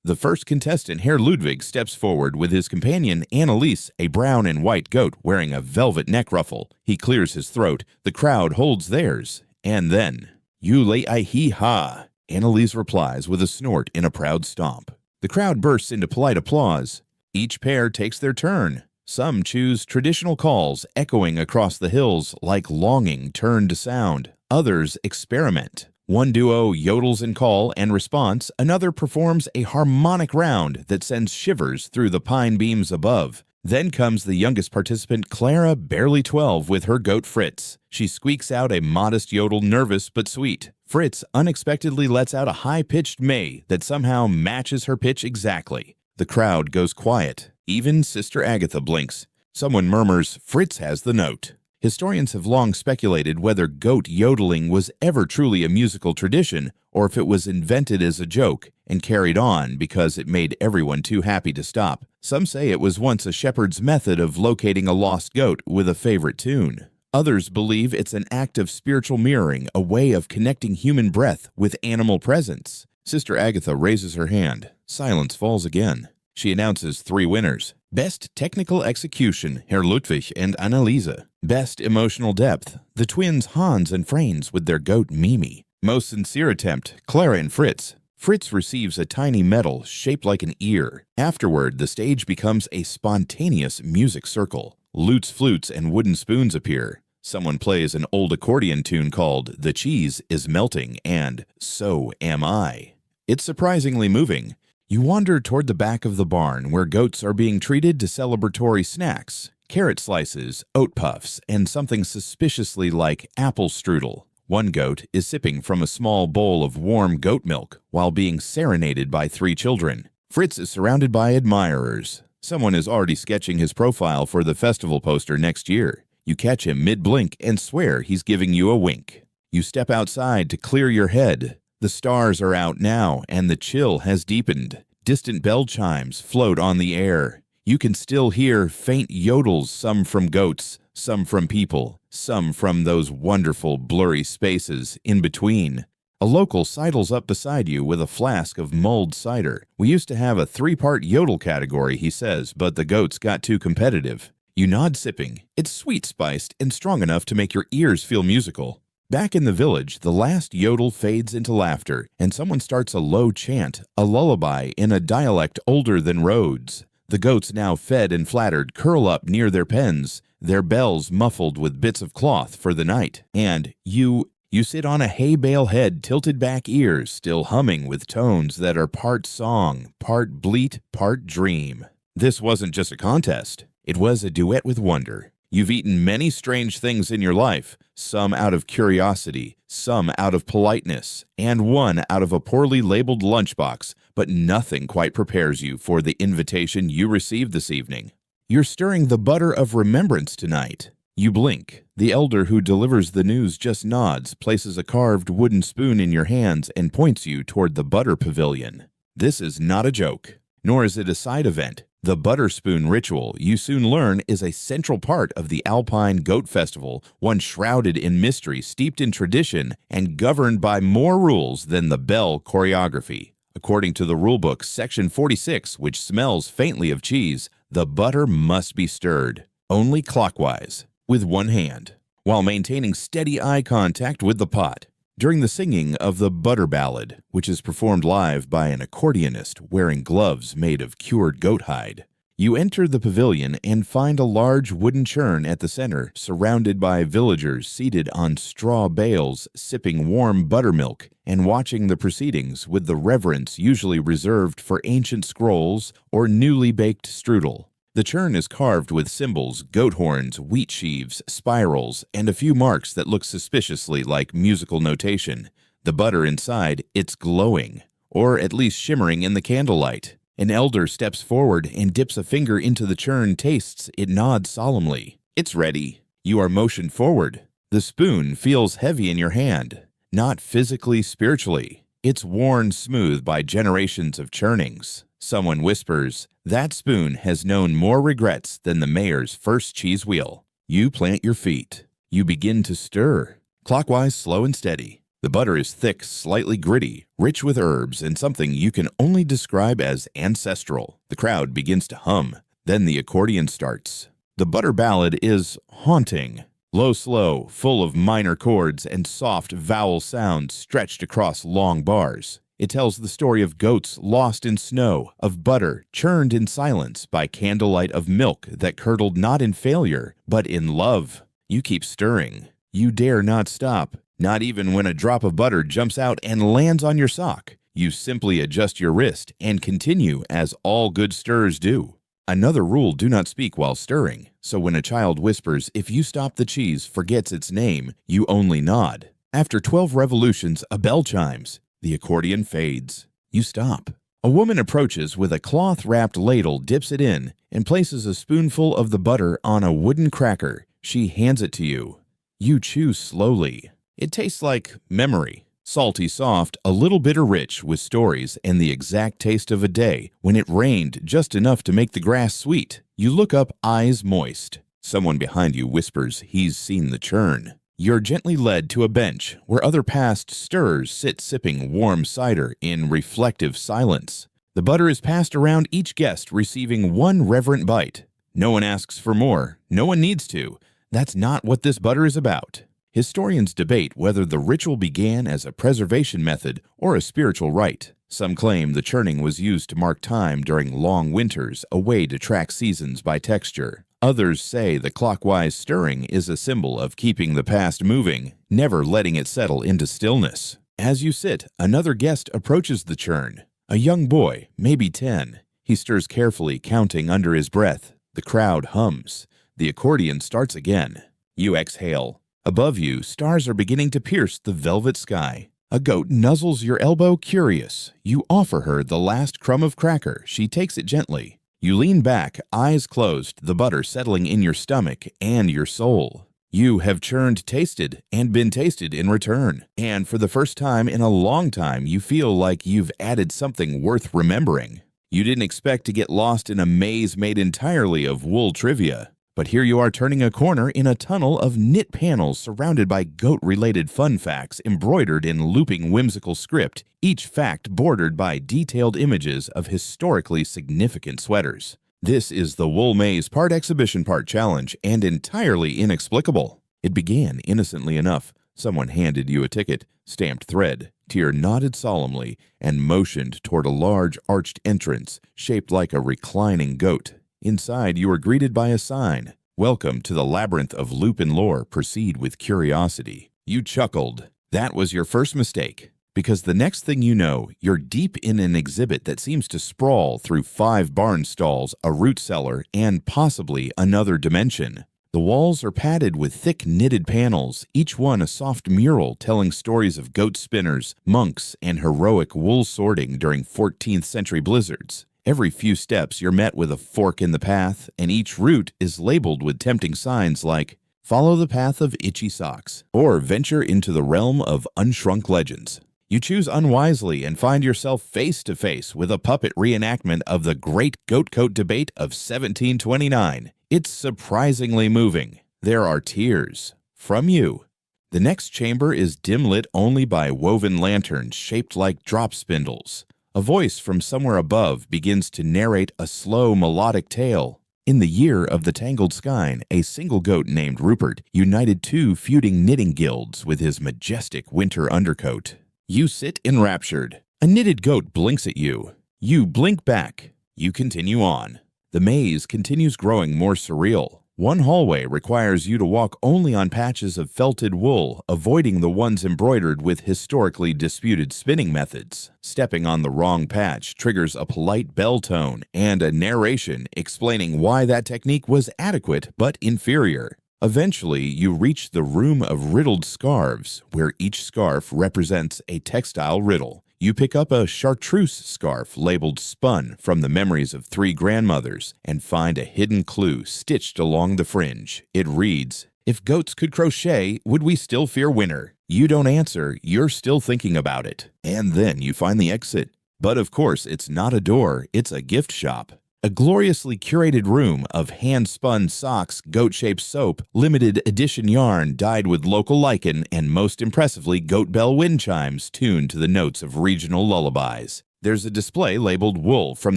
The first contestant, Herr Ludwig, steps forward with his companion Anneliese, a brown and white goat wearing a velvet neck ruffle. He clears his throat. The crowd holds theirs. And then, "You lay I hee ha," Anneliese replies with a snort in a proud stomp. The crowd bursts into polite applause. Each pair takes their turn. Some choose traditional calls echoing across the hills like longing turned to sound. Others experiment. One duo yodels in call and response, another performs a harmonic round that sends shivers through the pine beams above. Then comes the youngest participant, Clara, barely 12, with her goat Fritz. She squeaks out a modest yodel, nervous but sweet. Fritz unexpectedly lets out a high-pitched may that somehow matches her pitch exactly. The crowd goes quiet. Even Sister Agatha blinks. Someone murmurs, "Fritz has the note." Historians have long speculated whether goat yodeling was ever truly a musical tradition or if it was invented as a joke and carried on because it made everyone too happy to stop. Some say it was once a shepherd's method of locating a lost goat with a favorite tune. Others believe it's an act of spiritual mirroring, a way of connecting human breath with animal presence. Sister Agatha raises her hand. Silence falls again. She announces 3 winners. Best Technical Execution, Herr Ludwig and Anneliese. Best Emotional Depth, the twins Hans and Franz with their goat Mimi. Most Sincere Attempt, Clara and Fritz. Fritz receives a tiny medal shaped like an ear. Afterward, the stage becomes a spontaneous music circle. Lutes, flutes, and wooden spoons appear. Someone plays an old accordion tune called "The Cheese is Melting" and "So Am I." It's surprisingly moving. You wander toward the back of the barn where goats are being treated to celebratory snacks, carrot slices, oat puffs, and something suspiciously like apple strudel. One goat is sipping from a small bowl of warm goat milk while being serenaded by 3 children. Fritz is surrounded by admirers. Someone is already sketching his profile for the festival poster next year. You catch him mid-blink and swear he's giving you a wink. You step outside to clear your head. The stars are out now, and the chill has deepened. Distant bell chimes float on the air. You can still hear faint yodels, some from goats, some from people, some from those wonderful blurry spaces in between. A local sidles up beside you with a flask of mulled cider. "We used to have a 3-part yodel category," he says, "but the goats got too competitive." You nod sipping. It's sweet-spiced and strong enough to make your ears feel musical. Back in the village, the last yodel fades into laughter, and someone starts a low chant, a lullaby in a dialect older than roads. The goats, now fed and flattered, curl up near their pens, their bells muffled with bits of cloth for the night, and you sit on a hay bale head, tilted back ears, still humming with tones that are part song, part bleat, part dream. This wasn't just a contest. It was a duet with wonder. You've eaten many strange things in your life, some out of curiosity, some out of politeness, and one out of a poorly labeled lunchbox, but nothing quite prepares you for the invitation you received this evening. You're stirring the butter of remembrance tonight. You blink. The elder who delivers the news just nods, places a carved wooden spoon in your hands, and points you toward the butter pavilion. This is not a joke, nor is it a side event. The butter spoon ritual, you soon learn, is a central part of the Alpine Goat Festival, one shrouded in mystery, steeped in tradition, and governed by more rules than the bell choreography. According to the Rulebook, Section 46, which smells faintly of cheese, the butter must be stirred, only clockwise, with one hand, while maintaining steady eye contact with the pot. During the singing of the Butter Ballad, which is performed live by an accordionist wearing gloves made of cured goat hide, you enter the pavilion and find a large wooden churn at the center, surrounded by villagers seated on straw bales, sipping warm buttermilk and watching the proceedings with the reverence usually reserved for ancient scrolls or newly baked strudel. The churn is carved with symbols, goat horns, wheat sheaves, spirals, and a few marks that look suspiciously like musical notation. The butter inside, it's glowing, or at least shimmering in the candlelight. An elder steps forward and dips a finger into the churn, tastes, it nods solemnly. It's ready. You are motioned forward. The spoon feels heavy in your hand, not physically, spiritually. It's worn smooth by generations of churnings. Someone whispers, "That spoon has known more regrets than the mayor's first cheese wheel." You plant your feet. You begin to stir, clockwise, slow and steady. The butter is thick, slightly gritty, rich with herbs, and something you can only describe as ancestral. The crowd begins to hum. Then the accordion starts. The butter ballad is haunting. Low, slow, full of minor chords and soft vowel sounds stretched across long bars. It tells the story of goats lost in snow, of butter churned in silence by candlelight, of milk that curdled not in failure, but in love. You keep stirring. You dare not stop, not even when a drop of butter jumps out and lands on your sock. You simply adjust your wrist and continue as all good stirrers do. Another rule: do not speak while stirring. So when a child whispers, "If you stop the cheese," forgets its name, you only nod. After 12 revolutions, a bell chimes. The accordion fades. You stop. A woman approaches with a cloth-wrapped ladle, dips it in, and places a spoonful of the butter on a wooden cracker. She hands it to you. You chew slowly. It tastes like memory. Salty soft, a little bitter rich with stories and the exact taste of a day when it rained just enough to make the grass sweet. You look up, eyes moist. Someone behind you whispers he's seen the churn. You're gently led to a bench where other past stirrers sit sipping warm cider in reflective silence. The butter is passed around, each guest receiving one reverent bite. No one asks for more. No one needs to. That's not what this butter is about. Historians debate whether the ritual began as a preservation method or a spiritual rite. Some claim the churning was used to mark time during long winters, a way to track seasons by texture. Others say the clockwise stirring is a symbol of keeping the past moving, never letting it settle into stillness. As you sit, another guest approaches the churn. A young boy, maybe 10. He stirs carefully, counting under his breath. The crowd hums. The accordion starts again. You exhale. Above you, stars are beginning to pierce the velvet sky. A goat nuzzles your elbow, curious. You offer her the last crumb of cracker. She takes it gently. You lean back, eyes closed, the butter settling in your stomach and your soul. You have churned, tasted, and been tasted in return. And for the first time in a long time, you feel like you've added something worth remembering. You didn't expect to get lost in a maze made entirely of wool trivia. But here you are turning a corner in a tunnel of knit panels surrounded by goat-related fun facts embroidered in looping whimsical script, each fact bordered by detailed images of historically significant sweaters. This is the Wool Maze part exhibition part challenge, and entirely inexplicable. It began innocently enough. Someone handed you a ticket, stamped thread. Tyr nodded solemnly and motioned toward a large arched entrance shaped like a reclining goat. Inside, you are greeted by a sign. Welcome to the labyrinth of loop and lore. Proceed with curiosity. You chuckled. That was your first mistake. Because the next thing you know, you're deep in an exhibit that seems to sprawl through 5 barn stalls, a root cellar, and possibly another dimension. The walls are padded with thick knitted panels, each one a soft mural telling stories of goat spinners, monks, and heroic wool sorting during 14th century blizzards. Every few steps you're met with a fork in the path, and each route is labeled with tempting signs like, "Follow the path of itchy socks," or "Venture into the realm of unshrunk legends." You choose unwisely and find yourself face to face with a puppet reenactment of the Great Goat Coat Debate of 1729. It's surprisingly moving. There are tears. From you. The next chamber is dim lit only by woven lanterns shaped like drop spindles. A voice from somewhere above begins to narrate a slow melodic tale. In the year of the tangled skein, a single goat named Rupert united 2 feuding knitting guilds with his majestic winter undercoat. You sit enraptured. A knitted goat blinks at you. You blink back. You continue on. The maze continues growing more surreal. One hallway requires you to walk only on patches of felted wool, avoiding the ones embroidered with historically disputed spinning methods. Stepping on the wrong patch triggers a polite bell tone and a narration explaining why that technique was adequate but inferior. Eventually, you reach the room of riddled scarves, where each scarf represents a textile riddle. You pick up a chartreuse scarf labeled "Spun" from the memories of 3 grandmothers and find a hidden clue stitched along the fringe. It reads, "If goats could crochet, would we still fear winter?" You don't answer, you're still thinking about it. And then you find the exit. But of course, it's not a door, it's a gift shop. A gloriously curated room of hand-spun socks, goat-shaped soap, limited edition yarn dyed with local lichen, and most impressively goat bell wind chimes tuned to the notes of regional lullabies. There's a display labeled "Wool" from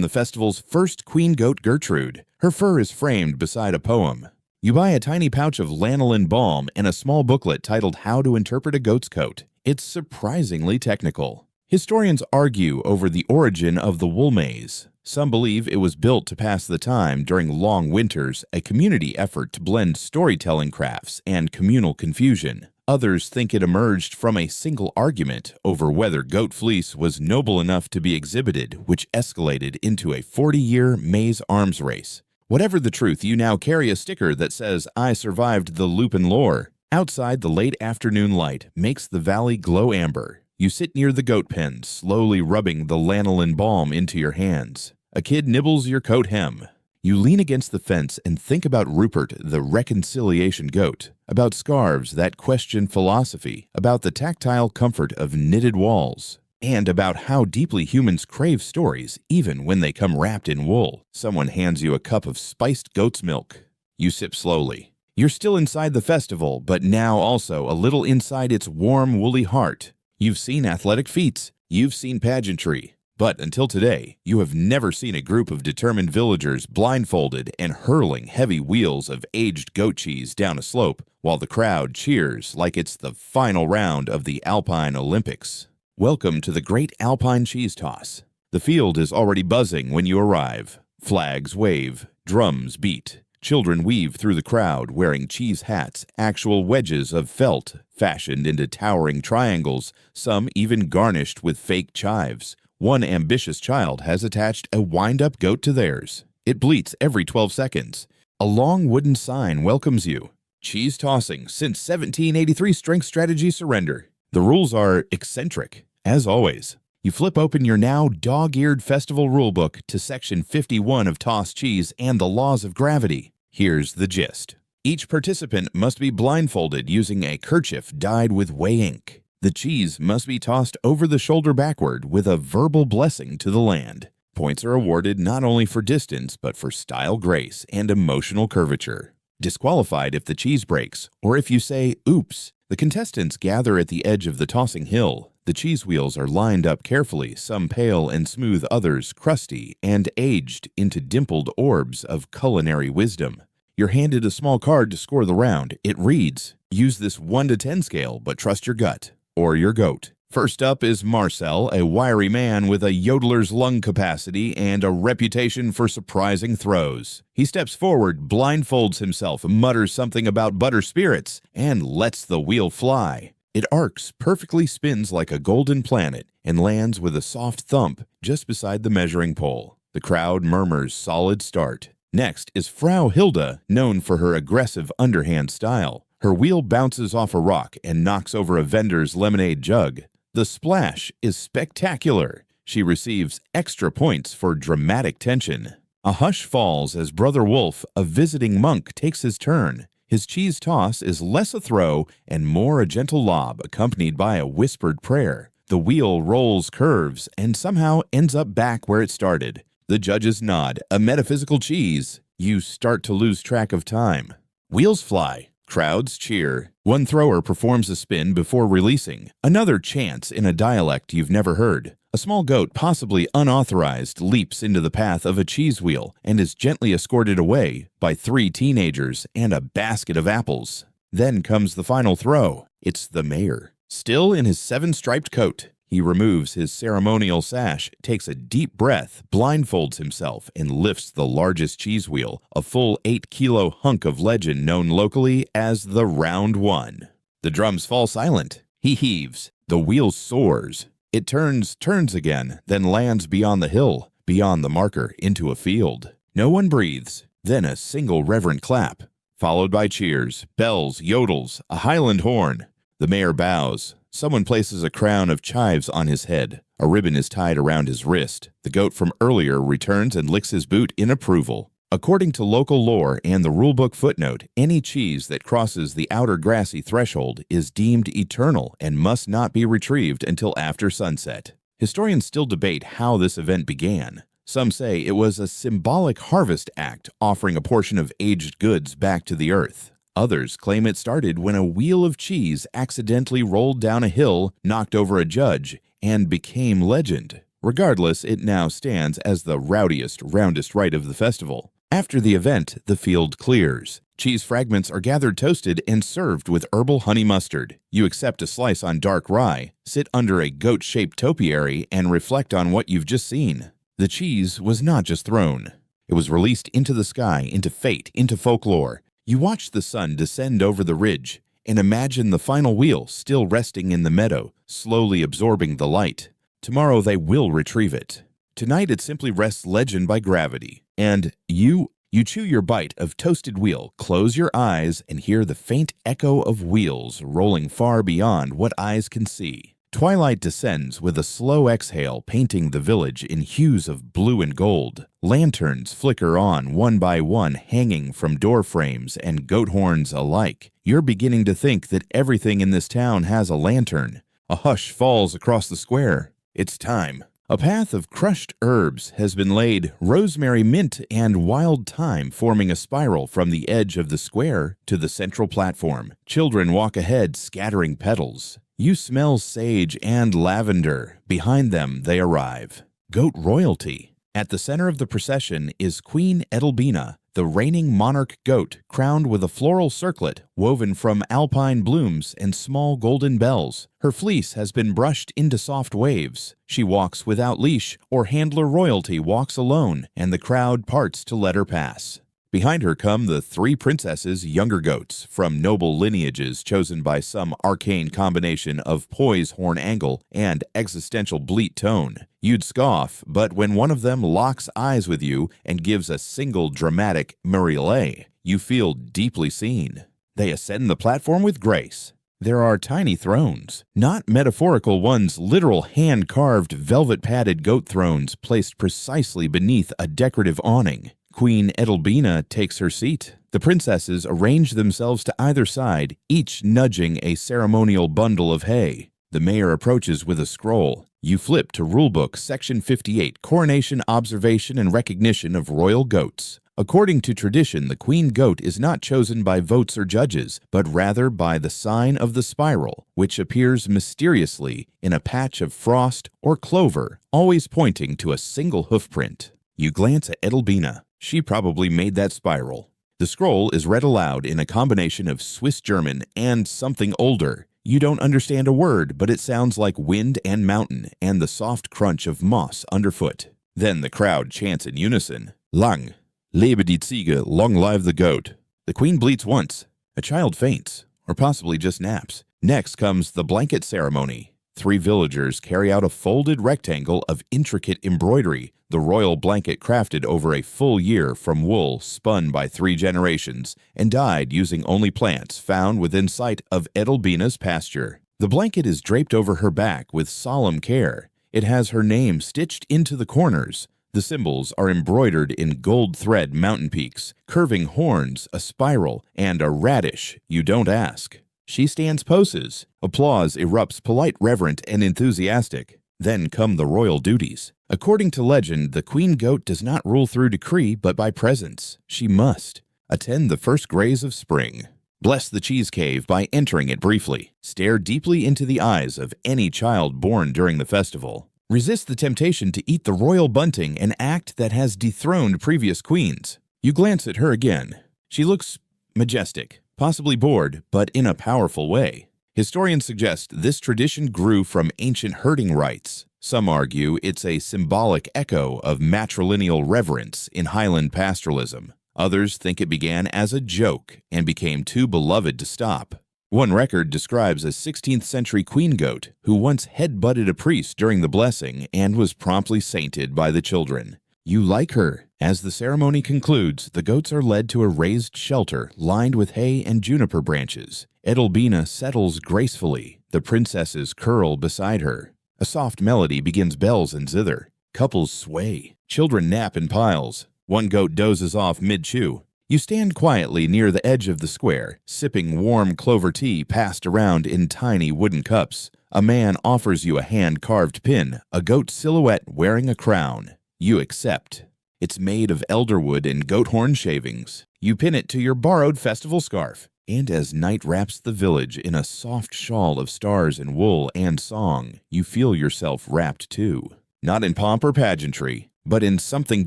the festival's first queen goat, Gertrude. Her fur is framed beside a poem. You buy a tiny pouch of lanolin balm and a small booklet titled "How to Interpret a Goat's Coat." It's surprisingly technical. Historians argue over the origin of the wool maze. Some believe it was built to pass the time during long winters, a community effort to blend storytelling crafts and communal confusion. Others think it emerged from a single argument over whether goat fleece was noble enough to be exhibited, which escalated into a 40-year maze arms race. Whatever the truth, you now carry a sticker that says, "I survived the loop and lore." Outside, the late afternoon light makes the valley glow amber. You sit near the goat pen, slowly rubbing the lanolin balm into your hands. A kid nibbles your coat hem. You lean against the fence and think about Rupert, the reconciliation goat, about scarves that question philosophy, about the tactile comfort of knitted walls, and about how deeply humans crave stories even when they come wrapped in wool. Someone hands you a cup of spiced goat's milk. You sip slowly. You're still inside the festival, but now also a little inside its warm, woolly heart. You've seen athletic feats. You've seen pageantry. But until today, you have never seen a group of determined villagers blindfolded and hurling heavy wheels of aged goat cheese down a slope while the crowd cheers like it's the final round of the Alpine Olympics. Welcome to the Great Alpine Cheese Toss. The field is already buzzing when you arrive. Flags wave, drums beat. Children weave through the crowd wearing cheese hats, actual wedges of felt fashioned into towering triangles, some even garnished with fake chives. One ambitious child has attached a wind-up goat to theirs. It bleats every 12 seconds. A long wooden sign welcomes you. Cheese tossing since 1783 strength strategy surrender. The rules are eccentric. As always, you flip open your now dog-eared festival rulebook to section 51 of tossed cheese and the laws of gravity. Here's the gist. Each participant must be blindfolded using a kerchief dyed with whey ink. The cheese must be tossed over the shoulder backward with a verbal blessing to the land. Points are awarded not only for distance, but for style grace and emotional curvature. Disqualified if the cheese breaks, or if you say, oops. The contestants gather at the edge of the tossing hill. The cheese wheels are lined up carefully, some pale and smooth, others crusty and aged into dimpled orbs of culinary wisdom. You're handed a small card to score the round. It reads, use this 1 to 10 scale, but trust your gut. Or your goat. First up is Marcel, a wiry man with a yodeler's lung capacity and a reputation for surprising throws. He steps forward, blindfolds himself, mutters something about butter spirits, and lets the wheel fly. It arcs, perfectly spins like a golden planet, and lands with a soft thump just beside the measuring pole. The crowd murmurs solid start. Next is Frau Hilda, known for her aggressive underhand style. Her wheel bounces off a rock and knocks over a vendor's lemonade jug. The splash is spectacular. She receives extra points for dramatic tension. A hush falls as Brother Wolf, a visiting monk, takes his turn. His cheese toss is less a throw and more a gentle lob accompanied by a whispered prayer. The wheel rolls curves and somehow ends up back where it started. The judges nod. A metaphysical cheese. You start to lose track of time. Wheels fly. Crowds cheer. One thrower performs a spin before releasing. Another chants in a dialect you've never heard. A small goat, possibly unauthorized, leaps into the path of a cheese wheel and is gently escorted away by 3 teenagers and a basket of apples. Then comes the final throw. It's the mayor. Still in his 7-striped coat. He removes his ceremonial sash, takes a deep breath, blindfolds himself, and lifts the largest cheese wheel, a full 8-kilo hunk of legend known locally as the Round One. The drums fall silent. He heaves. The wheel soars. It turns again, then lands beyond the hill, beyond the marker, into a field. No one breathes. Then a single reverent clap, followed by cheers, bells, yodels, a Highland horn. The mayor bows. Someone places a crown of chives on his head. A ribbon is tied around his wrist. The goat from earlier returns and licks his boot in approval. According to local lore and the rulebook footnote, any cheese that crosses the outer grassy threshold is deemed eternal and must not be retrieved until after sunset. Historians still debate how this event began. Some say it was a symbolic harvest act offering a portion of aged goods back to the earth. Others claim it started when a wheel of cheese accidentally rolled down a hill, knocked over a judge, and became legend. Regardless, it now stands as the rowdiest, roundest rite of the festival. After the event, the field clears. Cheese fragments are gathered, toasted, and served with herbal honey mustard. You accept a slice on dark rye, sit under a goat-shaped topiary, and reflect on what you've just seen. The cheese was not just thrown. It was released into the sky, into fate, into folklore. You watch the sun descend over the ridge and imagine the final wheel still resting in the meadow, slowly absorbing the light. Tomorrow they will retrieve it. Tonight it simply rests legend by gravity. And you chew your bite of toasted wheel, close your eyes, and hear the faint echo of wheels rolling far beyond what eyes can see. Twilight descends with a slow exhale, painting the village in hues of blue and gold. Lanterns flicker on one by one, hanging from door frames and goat horns alike. You're beginning to think that everything in this town has a lantern. A hush falls across the square. It's time. A path of crushed herbs has been laid, rosemary, mint, and wild thyme forming a spiral from the edge of the square to the central platform. Children walk ahead, scattering petals. You smell sage and lavender. Behind them, they arrive. Goat royalty. At the center of the procession is Queen Edelbina, the reigning monarch goat, crowned with a floral circlet woven from alpine blooms and small golden bells. Her fleece has been brushed into soft waves. She walks without leash, or handler royalty walks alone, and the crowd parts to let her pass. Behind her come the three princesses' younger goats, from noble lineages chosen by some arcane combination of poise horn angle and existential bleat tone. You'd scoff, but when one of them locks eyes with you and gives a single dramatic Murielé, you feel deeply seen. They ascend the platform with grace. There are tiny thrones, not metaphorical ones, literal hand-carved, velvet-padded goat thrones placed precisely beneath a decorative awning. Queen Edelbina takes her seat. The princesses arrange themselves to either side, each nudging a ceremonial bundle of hay. The mayor approaches with a scroll. You flip to Rulebook, Section 58, Coronation, Observation, and Recognition of Royal Goats. According to tradition, the queen goat is not chosen by votes or judges, but rather by the sign of the spiral, which appears mysteriously in a patch of frost or clover, always pointing to a single hoofprint. You glance at Edelbina. She probably made that spiral. The scroll is read aloud in a combination of Swiss German and something older. You don't understand a word, but it sounds like wind and mountain and the soft crunch of moss underfoot. Then the crowd chants in unison, Lang, lebe die Ziege, long live the goat. The queen bleats once. A child faints, or possibly just naps. Next comes the blanket ceremony. Three villagers carry out a folded rectangle of intricate embroidery, the royal blanket crafted over a full year from wool spun by 3 generations and dyed using only plants found within sight of Edelbina's pasture. The blanket is draped over her back with solemn care. It has her name stitched into the corners. The symbols are embroidered in gold thread mountain peaks, curving horns, a spiral, and a radish you don't ask. She stands poses. Applause erupts, polite, reverent, and enthusiastic. Then come the royal duties. According to legend, the queen goat does not rule through decree, but by presence. She must attend the first graze of spring. Bless the cheese cave by entering it briefly. Stare deeply into the eyes of any child born during the festival. Resist the temptation to eat the royal bunting, an act that has dethroned previous queens. You glance at her again. She looks majestic. Possibly bored, but in a powerful way. Historians suggest this tradition grew from ancient herding rites. Some argue it's a symbolic echo of matrilineal reverence in Highland pastoralism. Others think it began as a joke and became too beloved to stop. One record describes a 16th century queen goat who once head-butted a priest during the blessing and was promptly sainted by the children. You like her. As the ceremony concludes, the goats are led to a raised shelter lined with hay and juniper branches. Edelbina settles gracefully. The princesses curl beside her. A soft melody begins bells and zither. Couples sway. Children nap in piles. One goat dozes off mid-chew. You stand quietly near the edge of the square, sipping warm clover tea passed around in tiny wooden cups. A man offers you a hand-carved pin, a goat silhouette wearing a crown. You accept. It's made of elderwood and goat horn shavings. You pin it to your borrowed festival scarf. And as night wraps the village in a soft shawl of stars and wool and song, you feel yourself wrapped too. Not in pomp or pageantry, but in something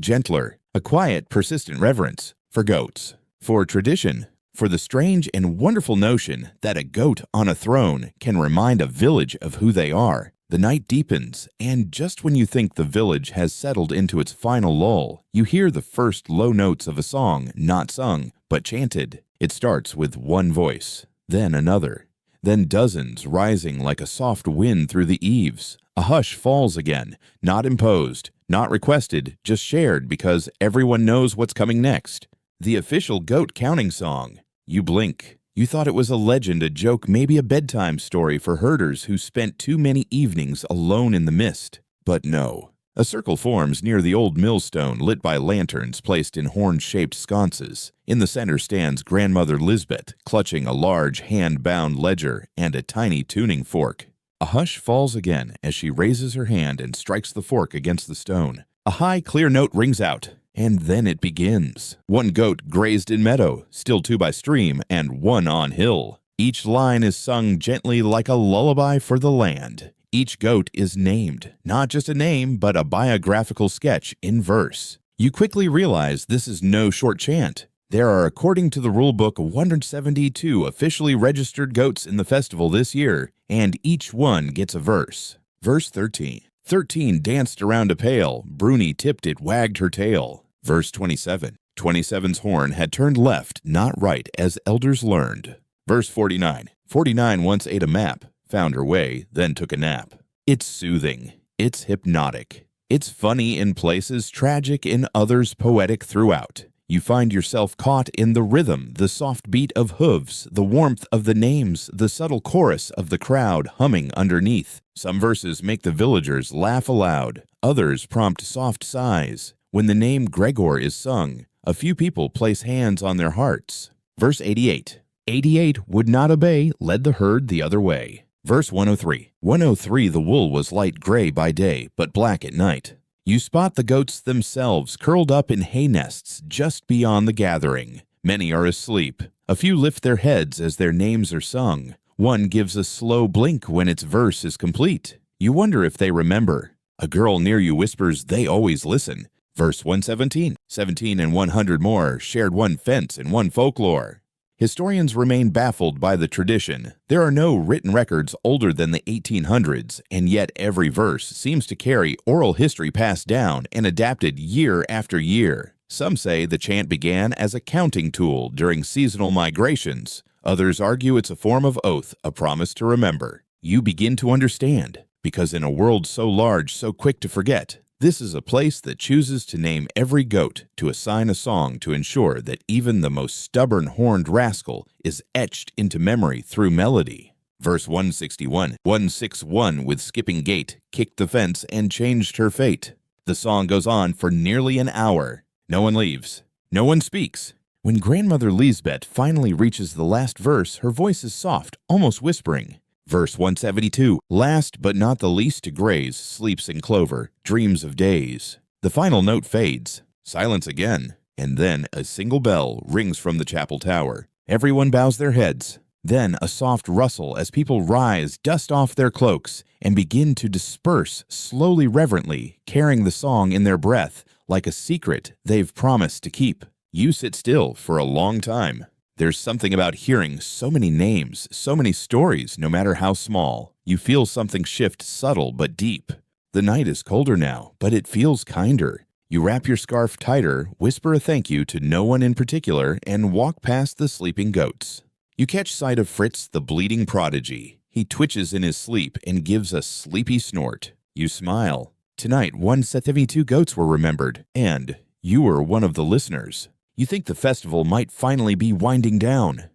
gentler, a quiet, persistent reverence for goats, for tradition, for the strange and wonderful notion that a goat on a throne can remind a village of who they are. The night deepens, and just when you think the village has settled into its final lull, you hear the first low notes of a song not sung, but chanted. It starts with one voice, then another, then dozens rising like a soft wind through the eaves. A hush falls again, not imposed, not requested, just shared because everyone knows what's coming next. The official goat counting song. You blink. You thought it was a legend, a joke, maybe a bedtime story for herders who spent too many evenings alone in the mist. But no. A circle forms near the old millstone lit by lanterns placed in horn-shaped sconces. In the center stands Grandmother Lisbeth, clutching a large hand-bound ledger and a tiny tuning fork. A hush falls again as she raises her hand and strikes the fork against the stone. A high, clear note rings out, and then it begins. One goat grazed in meadow, still two by stream, and one on hill. Each line is sung gently like a lullaby for the land. Each goat is named, not just a name, but a biographical sketch in verse. You quickly realize this is no short chant. There are, according to the Rulebook, 172 officially registered goats in the festival this year, and each one gets a verse. Verse 13. 13 danced around a pail, Bruni tipped it, wagged her tail. Verse 27. 27's horn had turned left, not right, as elders learned. Verse 49. 49 once ate a map, found her way, then took a nap. It's soothing. It's hypnotic. It's funny in places, tragic in others, poetic throughout. You find yourself caught in the rhythm, the soft beat of hooves, the warmth of the names, the subtle chorus of the crowd humming underneath. Some verses make the villagers laugh aloud. Others prompt soft sighs. When the name Gregor is sung, a few people place hands on their hearts. Verse 88. 88 would not obey, led the herd the other way. Verse 103. 103 the wool was light gray by day, but black at night. You spot the goats themselves curled up in hay nests just beyond the gathering. Many are asleep. A few lift their heads as their names are sung. One gives a slow blink when its verse is complete. You wonder if they remember. A girl near you whispers they always listen. Verse 117. 17 and 100 more shared one fence and one folklore. Historians remain baffled by the tradition. There are no written records older than the 1800s, and yet every verse seems to carry oral history passed down and adapted year after year. Some say the chant began as a counting tool during seasonal migrations. Others argue it's a form of oath, a promise to remember. You begin to understand, because in a world so large, so quick to forget, this is a place that chooses to name every goat, to assign a song to ensure that even the most stubborn horned rascal is etched into memory through melody. Verse 161. 161 with skipping gait, kicked the fence and changed her fate. The song goes on for nearly an hour. No one leaves. No one speaks. When Grandmother Lisbeth finally reaches the last verse, her voice is soft, almost whispering. Verse 172, last but not the least to graze, sleeps in clover, dreams of days. The final note fades, silence again, and then a single bell rings from the chapel tower. Everyone bows their heads. Then a soft rustle as people rise, dust off their cloaks, and begin to disperse slowly, reverently, carrying the song in their breath like a secret they've promised to keep. You sit still for a long time. There's something about hearing so many names, so many stories, no matter how small. You feel something shift, subtle but deep. The night is colder now, but it feels kinder. You wrap your scarf tighter, whisper a thank you to no one in particular, and walk past the sleeping goats. You catch sight of Fritz, the bleeding prodigy. He twitches in his sleep and gives a sleepy snort. You smile. Tonight, 172 goats were remembered, and you were one of the listeners. You think the festival might finally be winding down.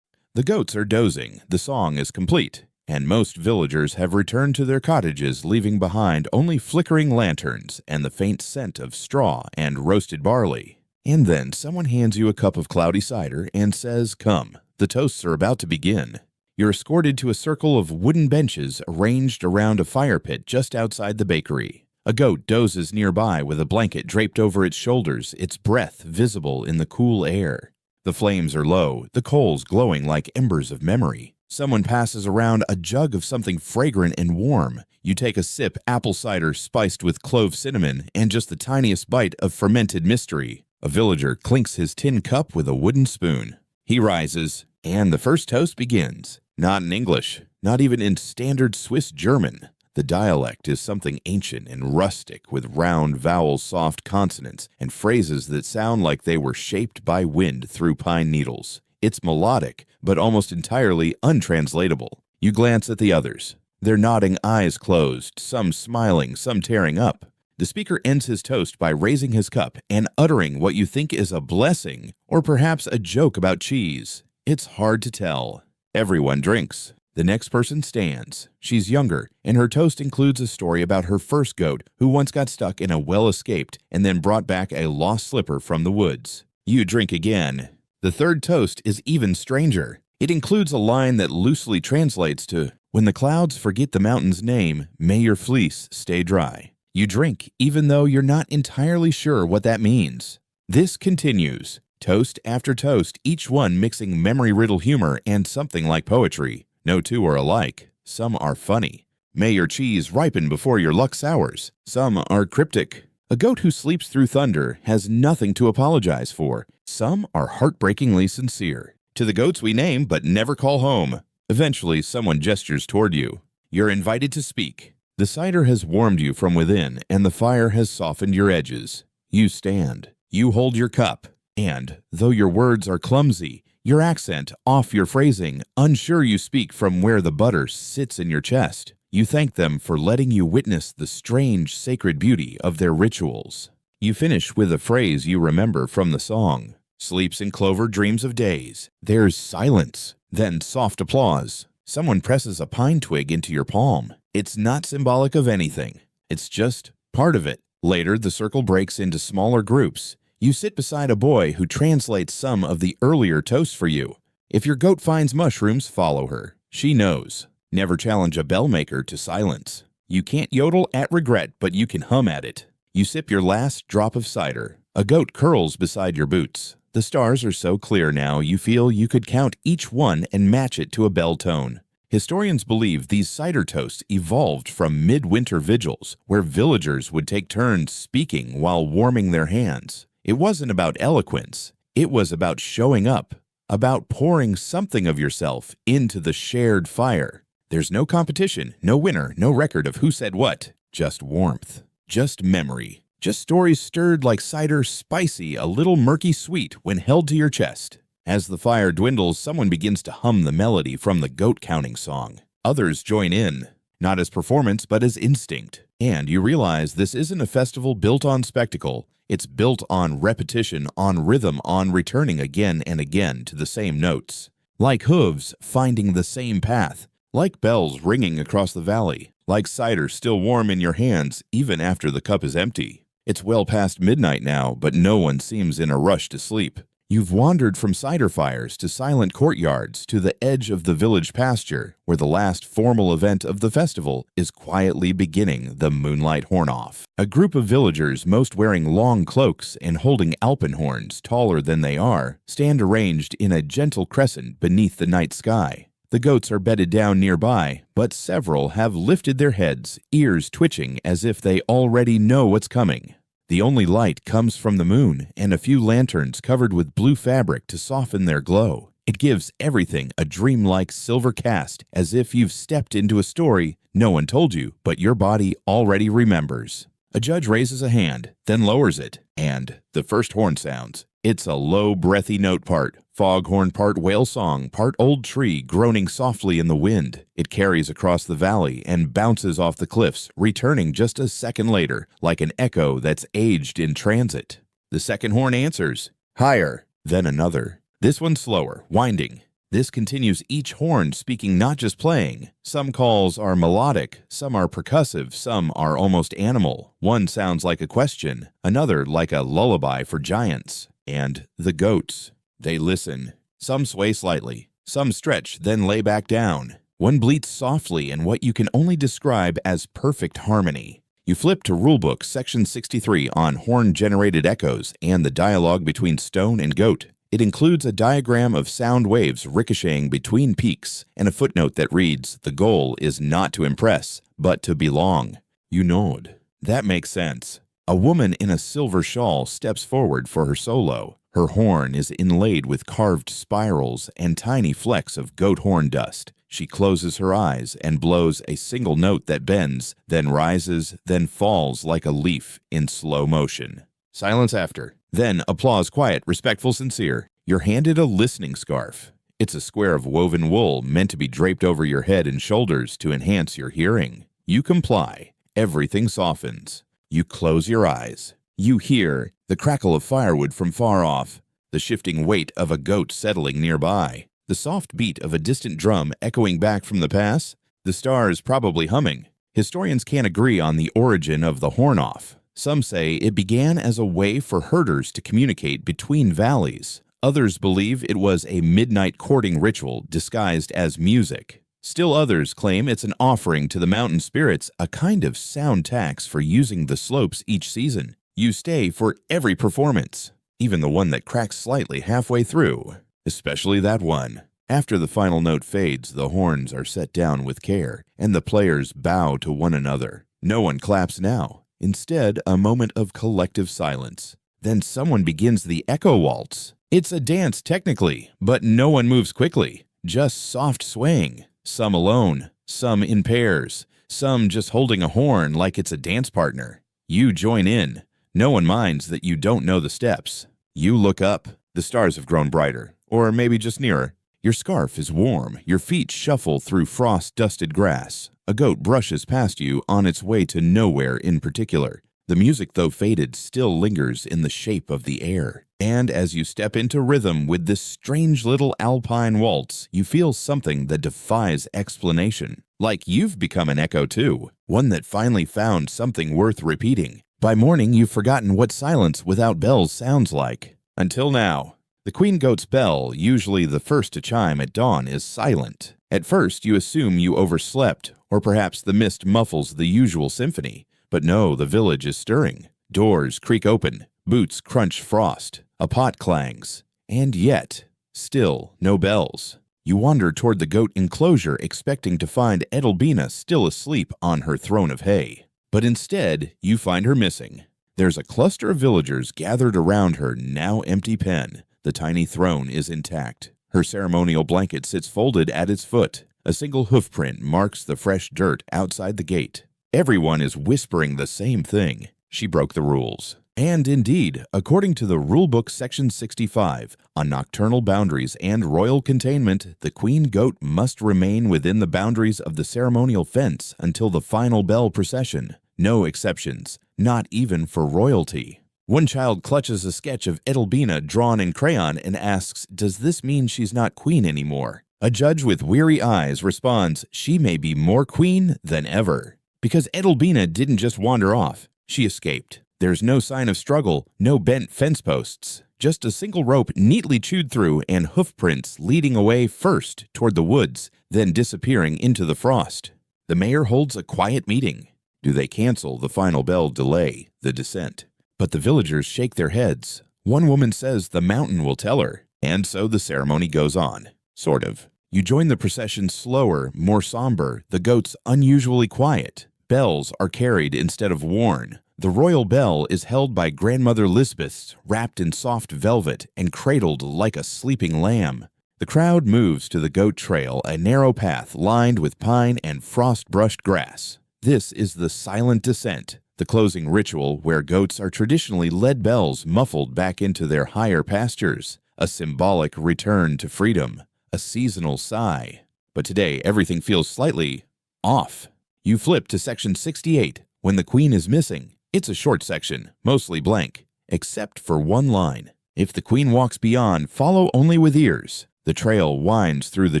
The goats are dozing, the song is complete, and most villagers have returned to their cottages, leaving behind only flickering lanterns and the faint scent of straw and roasted barley. And then someone hands you a cup of cloudy cider and says, "Come, the toasts are about to begin." You're escorted to a circle of wooden benches arranged around a fire pit just outside the bakery. A goat dozes nearby with a blanket draped over its shoulders, its breath visible in the cool air. The flames are low, the coals glowing like embers of memory. Someone passes around a jug of something fragrant and warm. You take a sip, apple cider spiced with clove cinnamon, and just the tiniest bite of fermented mystery. A villager clinks his tin cup with a wooden spoon. He rises, and the first toast begins. Not in English, not even in standard Swiss German. The dialect is something ancient and rustic with round vowels, soft consonants, and phrases that sound like they were shaped by wind through pine needles. It's melodic, but almost entirely untranslatable. You glance at the others. They're nodding, eyes closed, some smiling, some tearing up. The speaker ends his toast by raising his cup and uttering what you think is a blessing or perhaps a joke about cheese. It's hard to tell. Everyone drinks. The next person stands. She's younger, and her toast includes a story about her first goat who once got stuck in a well-escaped and then brought back a lost slipper from the woods. You drink again. The third toast is even stranger. It includes a line that loosely translates to, "When the clouds forget the mountain's name, may your fleece stay dry." You drink even though you're not entirely sure what that means. This continues, toast after toast, each one mixing memory-riddle humor and something like poetry. No two are alike. Some are funny. May your cheese ripen before your luck sours. Some are cryptic. A goat who sleeps through thunder has nothing to apologize for. Some are heartbreakingly sincere. To the goats we name but never call home. Eventually, someone gestures toward you. You're invited to speak. The cider has warmed you from within, and the fire has softened your edges. You stand. You hold your cup. And, though your words are clumsy, your accent, off your phrasing, unsure you speak from where the butter sits in your chest, you thank them for letting you witness the strange, sacred beauty of their rituals. You finish with a phrase you remember from the song. Sleeps in clover, dreams of days. There's silence. Then soft applause. Someone presses a pine twig into your palm. It's not symbolic of anything. It's just part of it. Later, the circle breaks into smaller groups. You sit beside a boy who translates some of the earlier toasts for you. If your goat finds mushrooms, follow her. She knows. Never challenge a bell maker to silence. You can't yodel at regret, but you can hum at it. You sip your last drop of cider. A goat curls beside your boots. The stars are so clear now you feel you could count each one and match it to a bell tone. Historians believe these cider toasts evolved from midwinter vigils, where villagers would take turns speaking while warming their hands. It wasn't about eloquence. It was about showing up, about pouring something of yourself into the shared fire. There's no competition, no winner, no record of who said what. Just warmth. Just memory. Just stories stirred like cider, spicy, a little murky sweet when held to your chest. As the fire dwindles, someone begins to hum the melody from the goat counting song. Others join in, not as performance but as instinct. And you realize this isn't a festival built on spectacle. It's built on repetition, on rhythm, on returning again and again to the same notes. Like hooves finding the same path, like bells ringing across the valley, like cider still warm in your hands even after the cup is empty. It's well past midnight now, but no one seems in a rush to sleep. You've wandered from cider fires to silent courtyards to the edge of the village pasture, where the last formal event of the festival is quietly beginning, the moonlight horn-off. A group of villagers, most wearing long cloaks and holding Alpine horns taller than they are, stand arranged in a gentle crescent beneath the night sky. The goats are bedded down nearby, but several have lifted their heads, ears twitching as if they already know what's coming. The only light comes from the moon and a few lanterns covered with blue fabric to soften their glow. It gives everything a dreamlike silver cast, as if you've stepped into a story no one told you, but your body already remembers. A judge raises a hand, then lowers it, and the first horn sounds. It's a low, breathy note part, foghorn part whale song, part old tree groaning softly in the wind. It carries across the valley and bounces off the cliffs, returning just a second later, like an echo that's aged in transit. The second horn answers, higher, then another. This one's slower, winding. This continues, each horn speaking, not just playing. Some calls are melodic, some are percussive, some are almost animal. One sounds like a question, another like a lullaby for giants. And the goats, they listen. Some sway slightly, some stretch, then lay back down. One bleats softly in what you can only describe as perfect harmony. You flip to Rulebook section 63 on horn-generated echoes and the dialogue between stone and goat. It includes a diagram of sound waves ricocheting between peaks and a footnote that reads, "The goal is not to impress, but to belong." You nod. That makes sense. A woman in a silver shawl steps forward for her solo. Her horn is inlaid with carved spirals and tiny flecks of goat horn dust. She closes her eyes and blows a single note that bends, then rises, then falls like a leaf in slow motion. Silence after. Then applause, quiet, respectful, sincere. You're handed a listening scarf. It's a square of woven wool meant to be draped over your head and shoulders to enhance your hearing. You comply. Everything softens. You close your eyes. You hear the crackle of firewood from far off, the shifting weight of a goat settling nearby, The soft beat of a distant drum echoing back from the pass? The stars probably humming. Historians can't agree on the origin of the horn-off. Some say it began as a way for herders to communicate between valleys. Others believe it was a midnight courting ritual disguised as music. Still others claim it's an offering to the mountain spirits, a kind of sound tax for using the slopes each season. You stay for every performance, even the one that cracks slightly halfway through, especially that one. After the final note fades, the horns are set down with care, and the players bow to one another. No one claps now. Instead, a moment of collective silence. Then someone begins the echo waltz. It's a dance technically, but no one moves quickly. Just soft swaying. Some alone, some in pairs, some just holding a horn like it's a dance partner. You join in. No one minds that you don't know the steps. You look up. The stars have grown brighter, or maybe just nearer. Your scarf is warm. Your feet shuffle through frost-dusted grass. A goat brushes past you on its way to nowhere in particular. The music, though faded, still lingers in the shape of the air. And as you step into rhythm with this strange little Alpine waltz, you feel something that defies explanation. Like you've become an echo too, one that finally found something worth repeating. By morning, you've forgotten what silence without bells sounds like. Until now. The queen goat's bell, usually the first to chime at dawn, is silent. At first, you assume you overslept, or perhaps the mist muffles the usual symphony. But no, the village is stirring. Doors creak open, boots crunch frost, a pot clangs. And yet, still no bells. You wander toward the goat enclosure expecting to find Edelbina still asleep on her throne of hay. But instead, you find her missing. There's a cluster of villagers gathered around her now empty pen. The tiny throne is intact. Her ceremonial blanket sits folded at its foot. A single hoofprint marks the fresh dirt outside the gate. Everyone is whispering the same thing. She broke the rules. And indeed, according to the Rulebook Section 65, on nocturnal boundaries and royal containment, the queen goat must remain within the boundaries of the ceremonial fence until the final bell procession. No exceptions, not even for royalty. One child clutches a sketch of Edelbina drawn in crayon and asks, "Does this mean she's not queen anymore?" A judge with weary eyes responds, "She may be more queen than ever." Because Edelbina didn't just wander off, she escaped. There's no sign of struggle, no bent fence posts, just a single rope neatly chewed through and hoofprints leading away first toward the woods, then disappearing into the frost. The mayor holds a quiet meeting. Do they cancel the final bell, delay the descent? But the villagers shake their heads. One woman says the mountain will tell her, and so the ceremony goes on. Sort of. You join the procession slower, more somber, the goats unusually quiet. Bells are carried instead of worn. The royal bell is held by Grandmother Lisbeth, wrapped in soft velvet and cradled like a sleeping lamb. The crowd moves to the goat trail, a narrow path lined with pine and frost-brushed grass. This is the silent descent, the closing ritual where goats are traditionally led bells muffled back into their higher pastures, a symbolic return to freedom, a seasonal sigh. But today, everything feels slightly off. You flip to section 68, when the queen is missing. It's a short section, mostly blank, except for one line. If the queen walks beyond, follow only with ears. The trail winds through the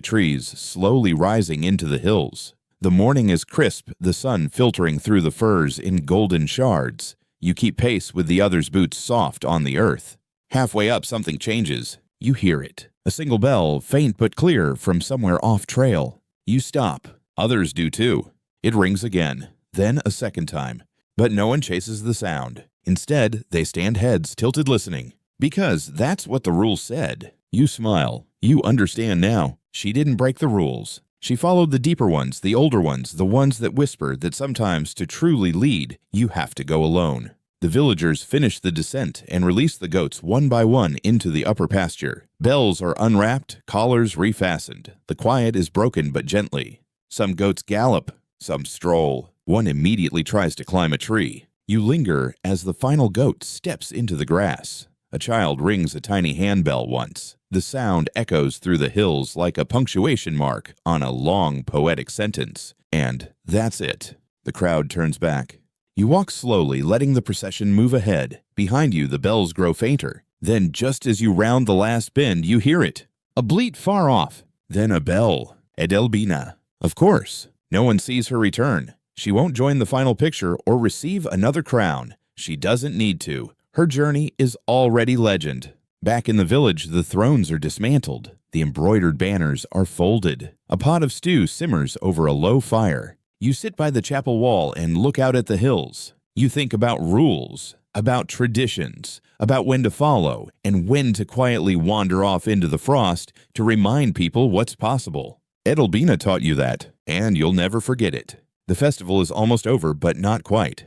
trees, slowly rising into the hills. The morning is crisp, the sun filtering through the firs in golden shards. You keep pace with the other's boots soft on the earth. Halfway up, something changes. You hear it. A single bell, faint but clear, from somewhere off trail. You stop. Others do too. It rings again, then a second time. But no one chases the sound. Instead, they stand heads tilted listening. Because that's what the rules said. You smile. You understand now. She didn't break the rules. She followed the deeper ones, the older ones, the ones that whisper that sometimes to truly lead, you have to go alone. The villagers finish the descent and release the goats one by one into the upper pasture. Bells are unwrapped, collars refastened. The quiet is broken but gently. Some goats gallop, some stroll. One immediately tries to climb a tree. You linger as the final goat steps into the grass. A child rings a tiny handbell once. The sound echoes through the hills like a punctuation mark on a long poetic sentence. And that's it. The crowd turns back. You walk slowly, letting the procession move ahead. Behind you, the bells grow fainter. Then, just as you round the last bend, you hear it. A bleat far off, then a bell. Edelbina. Of course, no one sees her return. She won't join the final picture or receive another crown. She doesn't need to. Her journey is already legend. Back in the village, the thrones are dismantled. The embroidered banners are folded. A pot of stew simmers over a low fire. You sit by the chapel wall and look out at the hills. You think about rules, about traditions, about when to follow, and when to quietly wander off into the frost to remind people what's possible. Edelbina taught you that, and you'll never forget it. The festival is almost over, but not quite.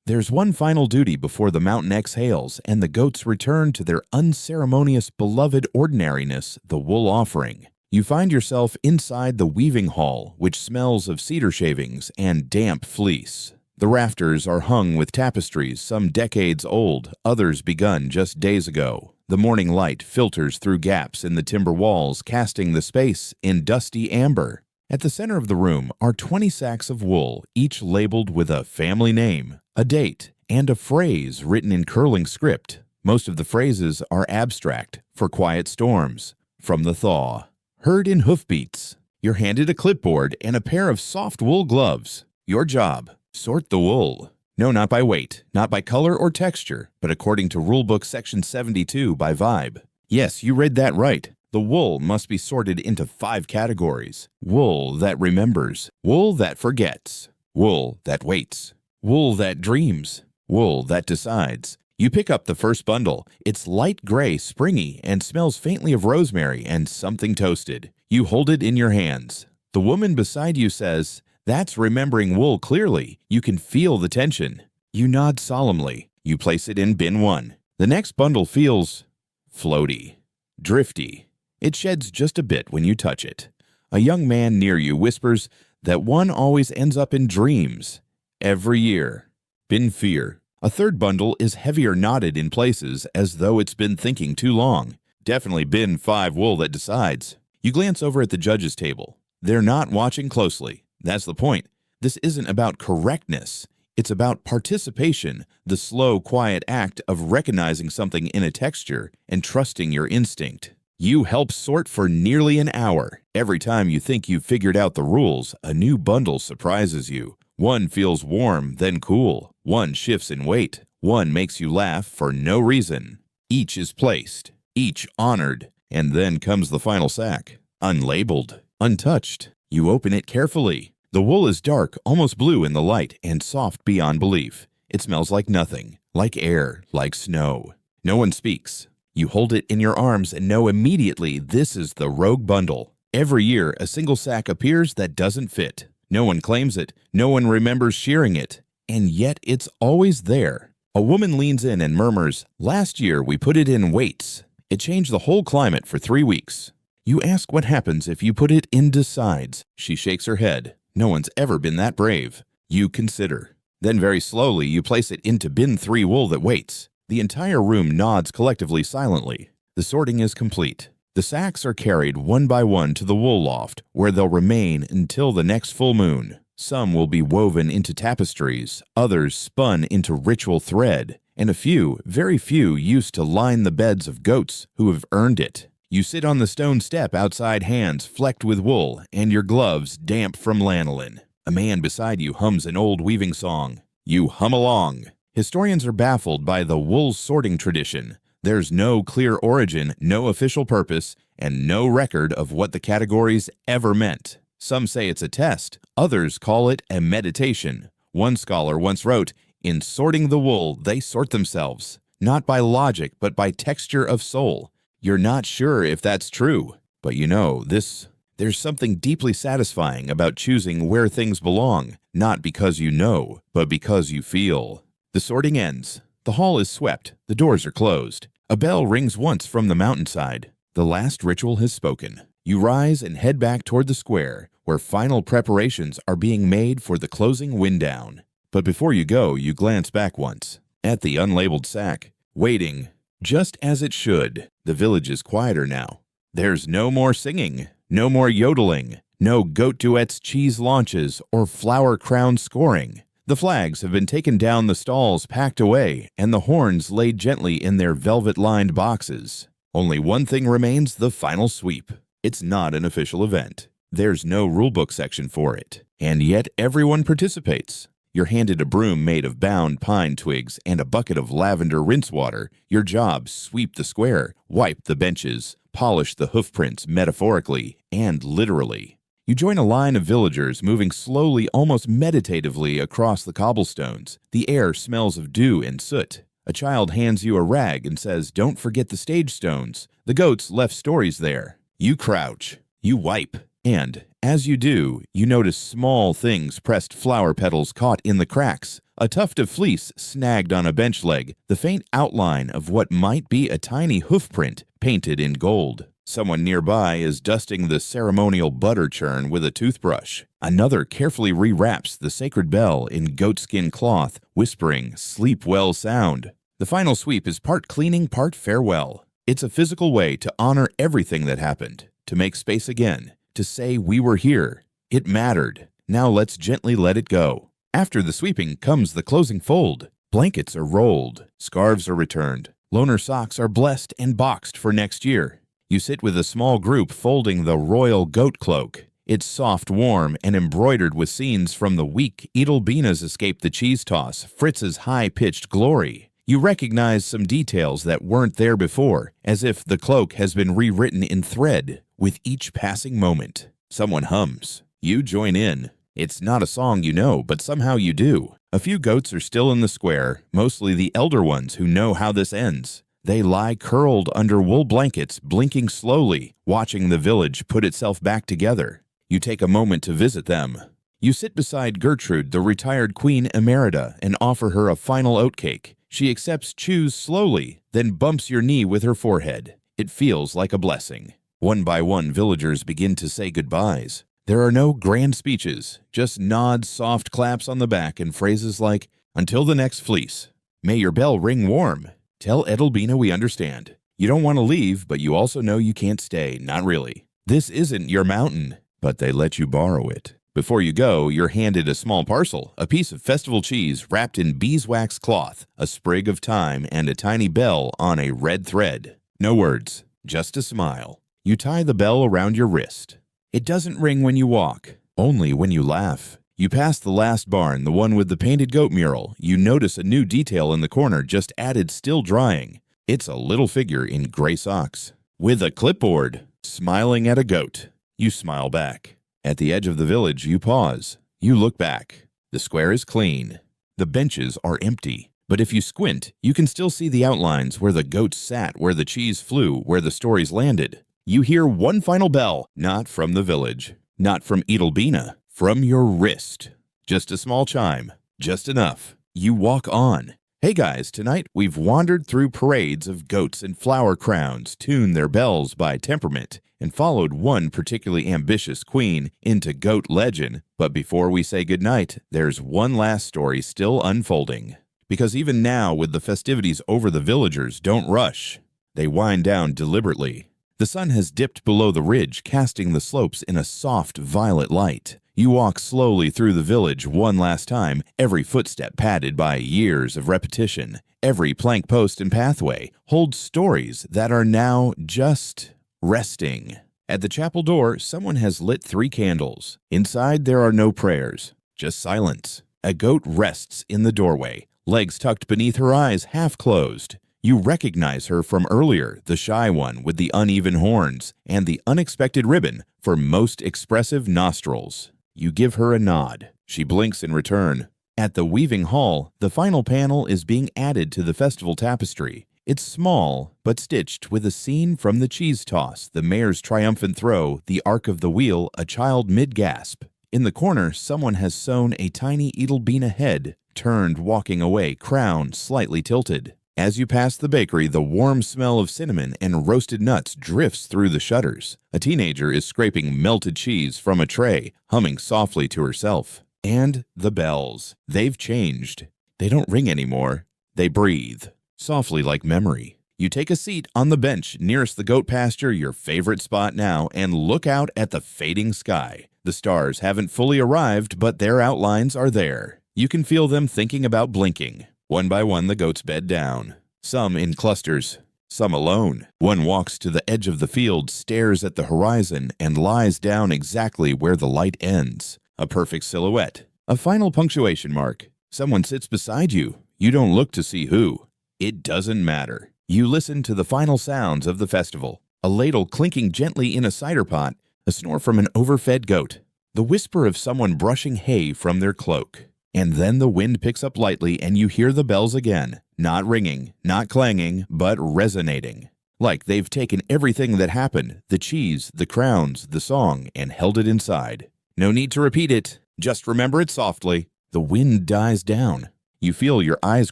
There's one final duty before the mountain exhales and the goats return to their unceremonious beloved ordinariness, the wool offering. You find yourself inside the weaving hall, which smells of cedar shavings and damp fleece. The rafters are hung with tapestries, some decades old, others begun just days ago. The morning light filters through gaps in the timber walls, casting the space in dusty amber. At the center of the room are 20 sacks of wool, each labeled with a family name, a date, and a phrase written in curling script. Most of the phrases are abstract, for quiet storms, from the thaw. Heard in hoofbeats. You're handed a clipboard and a pair of soft wool gloves. Your job, sort the wool. No, not by weight, not by color or texture, but according to Rulebook Section 72 by Vibe. Yes, you read that right. The wool must be sorted into 5 categories. Wool that remembers, wool that forgets, wool that waits, wool that dreams, wool that decides. You pick up the first bundle. It's light gray, springy, and smells faintly of rosemary and something toasted. You hold it in your hands. The woman beside you says, "That's remembering wool clearly. You can feel the tension." You nod solemnly. You place it in bin 1. The next bundle feels floaty, drifty. It sheds just a bit when you touch it. A young man near you whispers that one always ends up in dreams. Every year. Bin fear. A third bundle is heavier knotted in places as though it's been thinking too long. Definitely bin 5 wool that decides. You glance over at the judge's table. They're not watching closely. That's the point. This isn't about correctness. It's about participation, the slow, quiet act of recognizing something in a texture and trusting your instinct. You help sort for nearly an hour. Every time you think you've figured out the rules, a new bundle surprises you. One feels warm, then cool. One shifts in weight. One makes you laugh for no reason. Each is placed, each honored, and then comes the final sack. Unlabeled, untouched. You open it carefully. The wool is dark, almost blue in the light, and soft beyond belief. It smells like nothing, like air, like snow. No one speaks. You hold it in your arms and know immediately this is the rogue bundle. Every year, a single sack appears that doesn't fit. No one claims it. No one remembers shearing it. And yet it's always there. A woman leans in and murmurs, "Last year we put it in weights. It changed the whole climate for 3 weeks." You ask what happens if you put it in decides. She shakes her head. No one's ever been that brave. You consider. Then very slowly you place it into bin 3 wool that waits. The entire room nods collectively silently. The sorting is complete. The sacks are carried one by one to the wool loft, where they'll remain until the next full moon. Some will be woven into tapestries, others spun into ritual thread, and a few, very few, used to line the beds of goats who have earned it. You sit on the stone step outside, hands flecked with wool, and your gloves damp from lanolin. A man beside you hums an old weaving song. You hum along. Historians are baffled by the wool sorting tradition. There's no clear origin, no official purpose, and no record of what the categories ever meant. Some say it's a test. Others call it a meditation. One scholar once wrote, "In sorting the wool, they sort themselves, not by logic, but by texture of soul." You're not sure if that's true, but you know, there's something deeply satisfying about choosing where things belong, not because you know, but because you feel. The sorting ends. The hall is swept. The doors are closed. A bell rings once from the mountainside. The last ritual has spoken. You rise and head back toward the square, where final preparations are being made for the closing wind down. But before you go, you glance back once at the unlabeled sack, waiting, just as it should. The village is quieter now. There's no more singing, no more yodeling, no goat duets, cheese launches, or flower crown scoring. The flags have been taken down, the stalls packed away, and the horns laid gently in their velvet-lined boxes. Only one thing remains: the final sweep. It's not an official event. There's no rulebook section for it, and yet everyone participates. You're handed a broom made of bound pine twigs and a bucket of lavender rinse water. Your job: sweep the square, wipe the benches, polish the hoofprints metaphorically and literally. You join a line of villagers moving slowly, almost meditatively across the cobblestones. The air smells of dew and soot. A child hands you a rag and says, "Don't forget the stage stones. The goats left stories there." You crouch. You wipe. And, as you do, you notice small things: pressed flower petals caught in the cracks, a tuft of fleece snagged on a bench leg, the faint outline of what might be a tiny hoofprint painted in gold. Someone nearby is dusting the ceremonial butter churn with a toothbrush. Another carefully rewraps the sacred bell in goatskin cloth, whispering, "Sleep well, sound." The final sweep is part cleaning, part farewell. It's a physical way to honor everything that happened, to make space again, to say we were here. It mattered. Now let's gently let it go. After the sweeping comes the closing fold. Blankets are rolled. Scarves are returned. Loaner socks are blessed and boxed for next year. You sit with a small group folding the royal goat cloak. It's soft, warm, and embroidered with scenes from the week Edelbina's escaped the cheese toss, Fritz's high-pitched glory. You recognize some details that weren't there before, as if the cloak has been rewritten in thread with each passing moment. Someone hums. You join in. It's not a song you know, but somehow you do. A few goats are still in the square, mostly the elder ones who know how this ends. They lie curled under wool blankets, blinking slowly, watching the village put itself back together. You take a moment to visit them. You sit beside Gertrude, the retired Queen Emerita, and offer her a final oatcake. She accepts, chews slowly, then bumps your knee with her forehead. It feels like a blessing. One by one, villagers begin to say goodbyes. There are no grand speeches, just nods, soft claps on the back, and phrases like, "Until the next fleece," "May your bell ring warm," "Tell Edelbina we understand." You don't want to leave, but you also know you can't stay, not really. This isn't your mountain, but they let you borrow it. Before you go, you're handed a small parcel, a piece of festival cheese wrapped in beeswax cloth, a sprig of thyme, and a tiny bell on a red thread. No words, just a smile. You tie the bell around your wrist. It doesn't ring when you walk, only when you laugh. You pass the last barn, the one with the painted goat mural. You notice a new detail in the corner, just added, still drying. It's a little figure in gray socks, with a clipboard, smiling at a goat. You smile back. At the edge of the village, you pause. You look back. The square is clean. The benches are empty. But if you squint, you can still see the outlines where the goats sat, where the cheese flew, where the stories landed. You hear one final bell, not from the village, not from Edelbina, from your wrist. Just a small chime, just enough. You walk on. Hey guys, tonight we've wandered through parades of goats and flower crowns, tuned their bells by temperament, and followed one particularly ambitious queen into goat legend. But before we say goodnight, there's one last story still unfolding. Because even now, with the festivities over, the villagers don't rush. They wind down deliberately. The sun has dipped below the ridge, casting the slopes in a soft violet light. You walk slowly through the village one last time, every footstep padded by years of repetition. Every plank post and pathway holds stories that are now just resting. At the chapel door, someone has lit 3 candles. Inside, there are no prayers, just silence. A goat rests in the doorway, legs tucked beneath her eyes, half closed. You recognize her from earlier, the shy one with the uneven horns and the unexpected ribbon for most expressive nostrils. You give her a nod. She blinks in return. At the weaving hall, the final panel is being added to the festival tapestry. It's small, but stitched with a scene from the cheese toss, the mayor's triumphant throw, the arc of the wheel, a child mid-gasp. In the corner, someone has sewn a tiny Edelbina head, turned walking away, crown slightly tilted. As you pass the bakery, the warm smell of cinnamon and roasted nuts drifts through the shutters. A teenager is scraping melted cheese from a tray, humming softly to herself. And the bells. They've changed. They don't ring anymore. They breathe, softly like memory. You take a seat on the bench nearest the goat pasture, your favorite spot now, and look out at the fading sky. The stars haven't fully arrived, but their outlines are there. You can feel them thinking about blinking. One by one, the goats bed down, some in clusters, some alone. One walks to the edge of the field, stares at the horizon, and lies down exactly where the light ends. A perfect silhouette. A final punctuation mark. Someone sits beside you. You don't look to see who. It doesn't matter. You listen to the final sounds of the festival. A ladle clinking gently in a cider pot. A snore from an overfed goat. The whisper of someone brushing hay from their cloak. And then the wind picks up lightly and you hear the bells again. Not ringing, not clanging, but resonating. Like they've taken everything that happened, the cheese, the crowns, the song, and held it inside. No need to repeat it. Just remember it softly. The wind dies down. You feel your eyes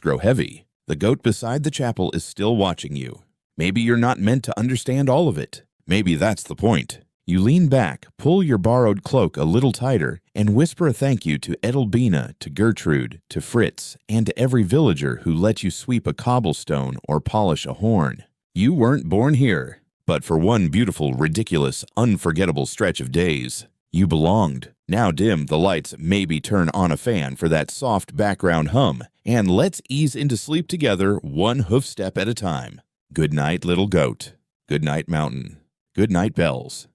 grow heavy. The goat beside the chapel is still watching you. Maybe you're not meant to understand all of it. Maybe that's the point. You lean back, pull your borrowed cloak a little tighter, and whisper a thank you to Edelbina, to Gertrude, to Fritz, and to every villager who let you sweep a cobblestone or polish a horn. You weren't born here, but for one beautiful, ridiculous, unforgettable stretch of days, you belonged. Now dim the lights, maybe turn on a fan for that soft background hum, and let's ease into sleep together, one hoof step at a time. Good night, little goat. Good night, mountain. Good night, bells.